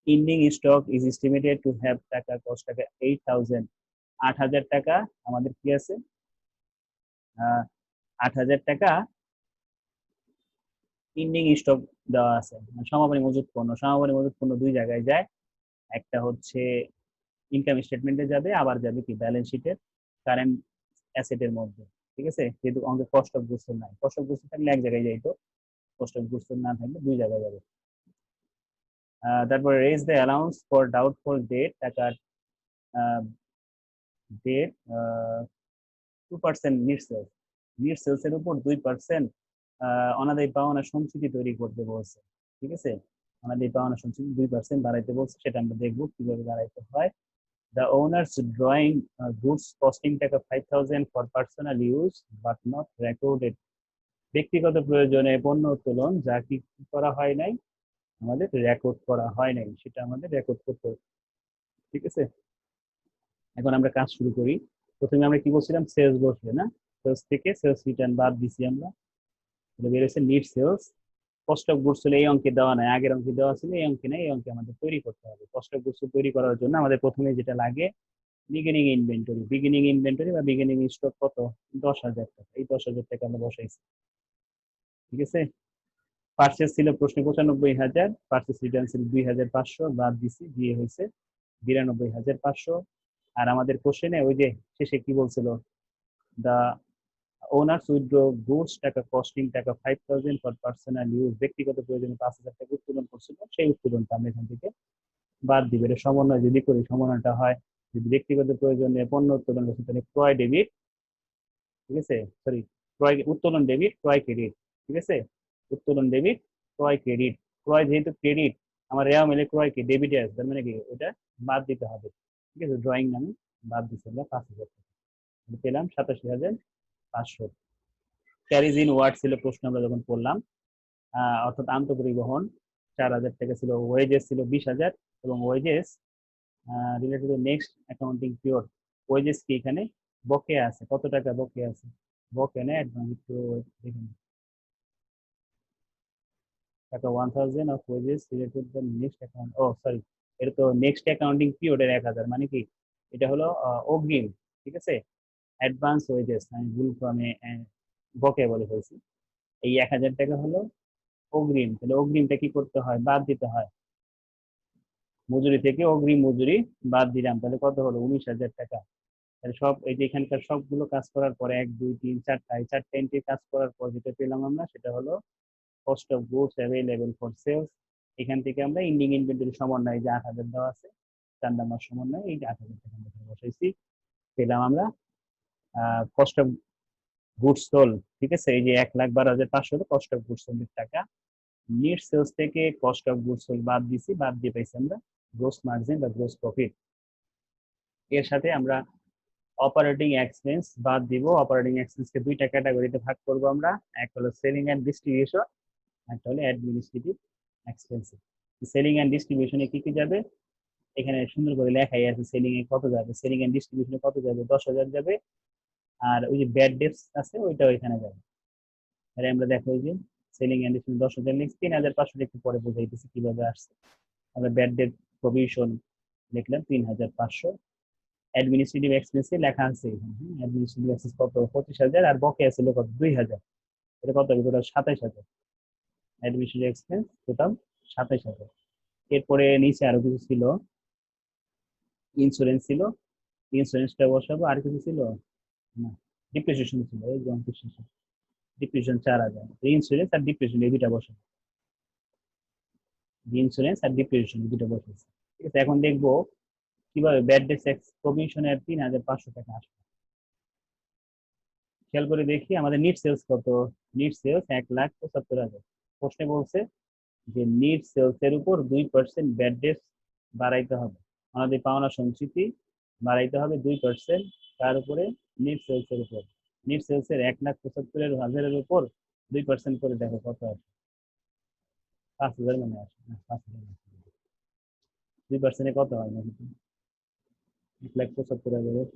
Ending stock is estimated to have টাকা কস্ট টাকা 8,000। 8,000 টাকা আমাদের কি আছে, 8,000 টাকা ইন্ডিং স্টক দেওয়া আছে। সমাপনী মজুত পণ্য, সমাপনী মজুত পণ্য দুই জায়গায় যায়, একটা হচ্ছে ইনকাম স্টেটমেন্টে যাবে, আবার যাবে কি ব্যালেন্স শিটের কারেন্ট অ্যাসেটের মধ্যে, ঠিক আছে। যেহেতু অঙ্কে কস্ট অফ গুডস নাই, কস্ট অফ গুডস থাকলে এক জায়গায় যাইতো, কস্ট অফ গুডস না থাকলে দুই জায়গায় যাবে। তারপরে raise the allowance for doubtful debt, টাকার ডেট 2% নিট সেলস এর উপর 2% অনাদায়ী পাওনা সঞ্চিতি তৈরি করতে বলছে, ঠিক আছে। অনাদায়ী পাওনা সঞ্চিতি 2% বাড়াইতে বলছে, সেটা আমরা দেখবো কিভাবে বাড়াইতে হয়। The owners drawing goods costing টাকা 5,000 for personal use but not recorded. ব্যক্তিগত প্রয়োজনে পণ্য উত্তোলন যা কি করা হয় নাই, আমাদের রেকর্ড করা হয় নাই, সেটা আমাদের রেকর্ড করতে হবে, ঠিক আছে। এখন আমরা কাজ শুরু করি। প্রথমে আমরা কি বলছিলাম, সেলস বসবে না, সেলস থেকে সেলস রিটার্ন বাদ দিছি আমরা, বেরোচ্ছে net sales. Cost of goods হলে এই অঙ্কে দেওয়া নাই, আগের অঙ্কে দেওয়া ছিল, এই অঙ্কে নেই, এই অঙ্কে আমাদের তৈরি করতে হবে। কস্ট অফ গুডস তৈরি করার জন্য আমাদের প্রথমে যেটা লাগে বিগিনিং ইনভেন্টরি। বিগিনিং ইনভেন্টরি বা বিগিনিং স্টক কত? 10,000 টাকা। এই 10,000 টাকা আমরা বসাইছি, ঠিক আছে। পার্চেস ছিল প্রশ্নে 95,000, পার্চেস রিটার্ন ছিল 2,500, বাদ দিছি, দিয়ে হয়েছে 92,500। আর আমাদের কোশ্চেনে ওই যে শেষে কি বলছিল, দা ওনার্স উইথড্র গুডস টাকা কস্টিং টাকা 5,000 ফর পার্সোনাল ইউজ, ব্যক্তিগত প্রয়োজনে 5,000 টাকা উত্তোলন করছিল, সেই উত্তোলনটা আমরা এখান থেকে বাদ দিব। এটা সমন্বয় যদি করি, সমন্বয়টা হয় যদি ব্যক্তিগত প্রয়োজনে পণ্য উত্তোলন করছে তাহলে ক্রয় ডেবিট, ঠিক আছে, সরি ক্রয় উত্তোলন ডেবিট ক্রয় ক্রেডিট, ঠিক আছে, উত্তোলন ডেবিট ক্রয় ক্রেডিট। ক্রয় যেহেতু ক্রেডিট, আমার রেওয়া মিলে ক্রয় কি ডেবিটে আছে, তার মানে কি ওটা বাদ দিতে হবে, ঠিক আছে। ড্রয়িং নামে বাদ দিচ্ছি আমরা 5,000 টাকা, পেলাম 87,500। ক্যারিজ ইন ওয়ার্ড ছিল প্রশ্ন আমরা যখন পড়লাম, অর্থাৎ আন্তঃপরিবহন 4,000 টাকা ছিল, ওয়েজেস ছিল 20,000 এবং wages related next accounting period. Wages কি এখানে বকেয়া আছে, কত টাকা বকেয়া আছে, বকেয়া না অ্যাডভান্স একটু দেখুন, টাকা 1,000 of wages related the next account, oh sorry, এটা তো নেক্সট অ্যাকাউন্টিং পিরিয়ডের 1,000, মানে কি এটা হলো অগ্রিম, ঠিক আছে, অ্যাডভান্স ওয়েজেস, আমি ভুল আমি বকেয়া বলে ফেলছি। এই 1,000 টাকা হলো অগ্রিম, তাহলে অগ্রিমটা কি করতে হয়, বাদ দিতে হয়, মজুরি থেকে অগ্রিম মজুরি বাদ দিলাম, তাহলে কত হলো 19,000 টাকা। তাহলে সব এই যে এখানকার সবগুলো কাজ করার পরে 1 2 3 4টা এই 4টা এন্ট্রি কাজ করার পর যেটা পেলাম আমরা সেটা হলো cost of goods available for sales. এখান থেকে আমরা ইন্ডিং ইনভেন্টরি সমন্বয় যে 8,000 দেওয়া আছে, 4 নাম্বার সমন্বয়, এই যে 8,000 টাকা আমরা বসাইছি, পেলাম আমরা কস্ট অফ গুডস সোল্ড, ঠিক আছে, এই যে 1,12,500 হলো কস্ট অফ গুডস সোল্ড টাকা। নেট সেলস থেকে কস্ট অফ গুডস সোল্ড বাদ দিছি, বাদ দিয়ে পাইছি আমরা গ্রোস মার্জিন বা গ্রোস প্রফিট। এর সাথে আমরা অপারেটিং এক্সপেন্স বাদ দিব। অপারেটিং এক্সপেন্সকে দুইটা ক্যাটাগরিতে ভাগ করব আমরা, এক হলো সেলিং এন্ড ডিস্ট্রিবিউশন, একটা হলো অ্যাডমিনিস্ট্রেটিভ এক্সপেন্স। সেলিং এন্ড ডিস্ট্রিবিউশনে কি কি যাবে, এখানে সুন্দর করে লেখাই আছে, সেলিং এ কত যাবে, সেলিং এন্ড ডিস্ট্রিবিউশনে কত যাবে, 10,000 যাবে। আর ওই যে ব্যাড ডেটস আছে ওইটা ওইখানে যাবে। তাহলে আমরা দেখো ওই যে সেলিং এন্ড ডিস্ট্রিবিউশন 10,000 লিখছি, 3,500 একটু পরে বোঝাইতেছি কিভাবে আসছে। আমরা ব্যাড ডেট প্রভিশন লিখলাম 3,500। অ্যাডমিনিস্ট্রেটিভ এক্সপেন্সে লেখা আছে এখানে, অ্যাডমিনিস্ট্রেটিভ এক্সপেন্স কত 25,000 আর বকেয়া ছিল কত 2,000, এটা কত হবে টোটাল 27,000। Administrative expense total 27,000। এরপরে নিচে আরো কিছু ছিল, ইন্স্যুরেন্স ছিল, ইন্স্যুরেন্সটা বসাবো, আর কিছু ছিল না, ডিপ্রিসিয়েশন ছিল, এই যে ডিপ্রিসিয়েশন 4,000, ইন্স্যুরেন্স আর ডিপ্রিসিয়েশন এই দুইটা বসাবো, ইন্স্যুরেন্স আর ডিপ্রিসিয়েশন এই দুইটা বসাবো, ঠিক আছে। এখন দেখবো কিভাবে ব্যাড ডেট প্রভিশনের 3,500 টাকা আসবে। খেয়াল করে দেখি আমাদের নিট সেলস কত, নিট সেলস 1,75,000। প্রশ্নে বলছে যে নিট সেলস এর উপর 2% ব্যাড ডেট বাড়াইতে হবে, আমাদের পাওনা সঞ্চিতি বাড়াইতে হবে 2%, তার উপরে নিট সেলস এর উপর, নিট সেলস এর 1,75,000 উপর 2% করে দেখো কত আসে, 5,000 মনে আসে, 5,000 2% কত হয় নাকি 1,75,000।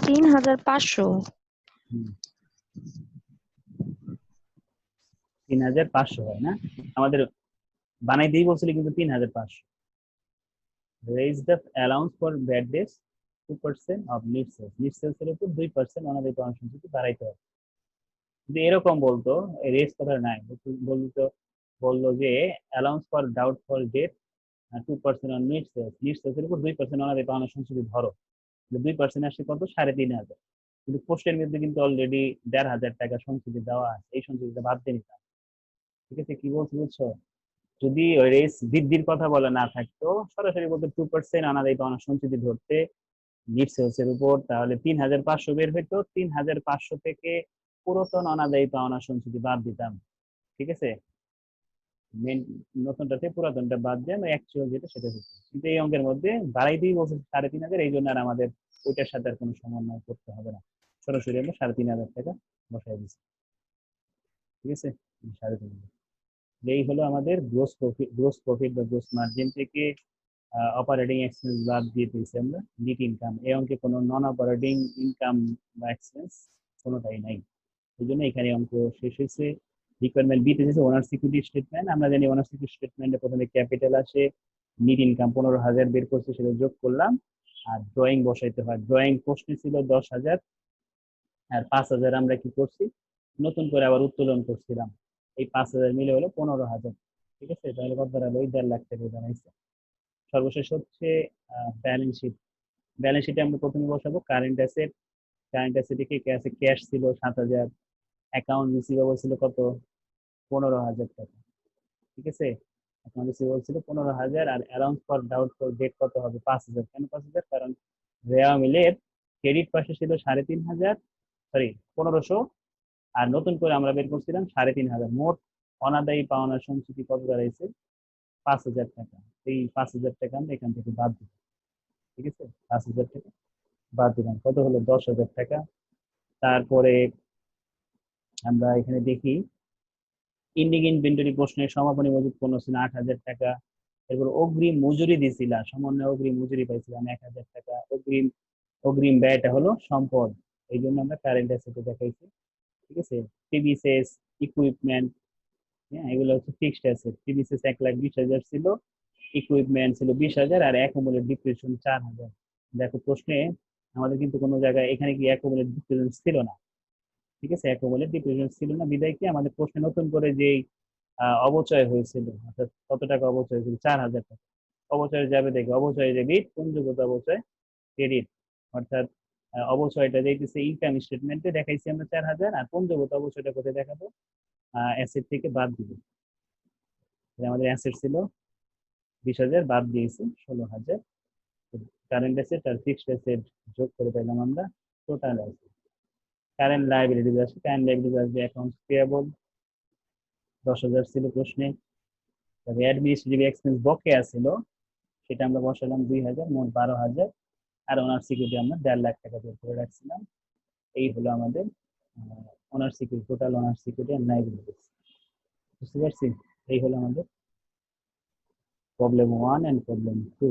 3,500। 3,500 হয় না, আমাদের বানাই দিই বলছিল কিন্তু 3,500। raise the allowance for bad debts 2% of net sales, net sales এর উপর 2% ওনাদের কনসেন্সিটি বাড়াইতে হবে। যদি এরকম বলতো, রেজ কথা নাই, বলতো বললো যে allowance for doubtful debt 2% on net sales, net sales এর উপর 2% ওনাদের কনসেন্সিটি ধরো, 2% আসছে কত 3,500। কিন্তু পোস্টের মধ্যে কিন্তু অলরেডি 1,500 টাকা সঞ্চিতি দেওয়া আছে, এই সঞ্চিতিটা বাদ দিয়ে নিতাম, ঠিক আছে। কি বলছি বুঝছো, যদি রেস বৃদ্ধির কথা বলা না থাকতো, সরাসরি বলতে 2% আনাদায়ী পাওনা সঞ্চিতি ধরতে নিট সেলস এর উপর, তাহলে 3,500 বের হইতো, 3,500 থেকে পুরাতন অনাদায়ী পাওনা সঞ্চিতি বাদ দিতাম, ঠিক আছে। মেন নতুনটা থেকে পুরাতনটা বাদ দিয়ে আমরা অ্যাকচুয়াল যেটা সেটা হতো, কিন্তু এই অঙ্কের মধ্যে বাড়াই দিয়ে বলছে 3,500, এই জন্য আর আমাদের ওইটার সাথে আর কোনো সমন্বয় করতে হবে না, সরাসরি আমরা 3,500 টাকা বসাই দিচ্ছি, ঠিক আছে। 3,500 এই হলো আমাদের গ্রোস প্রফিট বা গ্রোস মার্জিন থেকে অপারেটিং এক্সপেন্স বাদ দিয়ে পেয়েছি আমরা নেট ইনকাম। এই অঙ্কে কোনো নন অপারেটিং ইনকাম বা এক্সপেন্স কোনোটাই নাই, এই জন্য এখানে অঙ্ক শেষ হয়েছে। রিকোয়ারমেন্ট বি তে ওনার সিকিউরিটি স্টেটমেন্ট, আমরা জানি ওনার সিকিউরিটি স্টেটমেন্টে প্রথমে ক্যাপিটাল আসে, নেট ইনকাম 15,000 বের করছে সেটা যোগ করলাম, আর ড্রয়িং বসাইতে হয়। ড্রয়িং প্রশ্নে ছিল 10,000, আর 5,000 আমরা কি করছি নতুন করে আবার উত্তোলন করছিলাম, এই 5,000 মিলে হলো 15,000, ঠিক আছে। তাহলে কত দাঁড়ালো, 1.5 লাখ টাকা দাঁড়াইছে। সর্বশেষ হচ্ছে ব্যালেন্স শিট। ব্যালেন্স শিটে আমরা প্রথমে বসাবো কারেন্ট অ্যাসেট। কারেন্ট অ্যাসেটে কি কি আছে? ক্যাশ ছিল 7,000, অ্যাকাউন্ট রিসিভেবল ছিল কত? 15,000 টাকা। ঠিক আছে, অ্যাকাউন্ট রিসিভেবল ছিল 15,000, আর অ্যালাউন্স ফর ডাউটফুল ডেট কত হবে? 5,000। কেন 5,000? কারণ রেওয়া মিলের ক্রেডিট পাশে ছিল 3,500, সরি 1,500, আর নতুন করে আমরা বের করছিলাম 3,500। মোট অনাদায়ী পাওনার সঞ্চিতি কত দাঁড়াইছে? 5,000 টাকা। এই 5,000 টাকা আমরা এখান থেকে বাদ দিব। ঠিক আছে, 5,000 টাকা বাদ দিলাম, কত হলো? 10,000 টাকা। তারপরে আমরা এখানে দেখি ইন্ডিং ইনভেন্টরি প্রশ্নের সমাপনী মজুদ পণ্য ছিল 8,000 টাকা। এরপর অগ্রিম মজুরি দিয়েছিলাম, সামান্য অগ্রিম মজুরি পাইছিলাম 1,000 টাকা। অগ্রিম ব্যয়টা হলো সম্পদ, এই জন্য আমরা কারেন্ট অ্যাসেটে দেখাইছি। ঠিক আছে, টিভিসেস, ইকুইপমেন্ট, হ্যাঁ এগুলো হচ্ছে ফিক্সড অ্যাসেট। টিভিসেস 1,20,000 ছিল, ইকুইপমেন্ট ছিল 20,000, আর অ্যাকুমুলেট ডিপ্রিসিয়েশন 4,000। দেখো প্রশ্নে আমাদের কিন্তু কোনো জায়গায় এখানে কি অ্যাকুমুলেট ডিপ্রিসিয়েশন ছিল না। ঠিক আছে, অ্যাকুমুলেট ডিপ্রিসিয়েশন ছিল না বিদায় কি আমাদের প্রশ্নে নতুন করে যেই অবচয় হয়েছিল, অর্থাৎ কত টাকা অবচয় হয়েছিল? 4,000 টাকা। অবচয় যাবে দেখে, অবচয় ডেবিট, পুঞ্জগত অবচয় ক্রেডিট। অর্থাৎ অবচয়টা যাইতেছে ইনকাম স্টেটমেন্টে দেখাইছি আমরা 4,000, আর পুঞ্জগত অবচয়টা কোথায় দেখাবো? অ্যাসেট থেকে বাদ দিব। আমাদের অ্যাসেট ছিল 20,000, বাদ দিয়েছি 16,000। কারেন্ট অ্যাসেট আর ফিক্সড অ্যাসেট যোগ করে পেলাম আমরা টোটাল অ্যাসেট। কারেন্ট লায়াবিলিটিজ আসবে, কারেন্ট লায়াবিলিটিজ আসবে অ্যাকাউন্টস পেয়েবল, 10,000 ছিল প্রশ্নে। তবে অ্যাডমিনিস্ট্রেটিভ এক্সপেন্স বকেয়া ছিল, সেটা আমরা বসালাম 2,000, মোট 12,000। আর ওনার সিকিউরিটি আমরা 1.5 লাখ টাকা বের করে রাখছিলাম। এই হলো আমাদের owner security, total owner security and liabilities. বুঝতে পারছি? এই হলো আমাদের প্রবলেম 1 এন্ড প্রবলেম 2।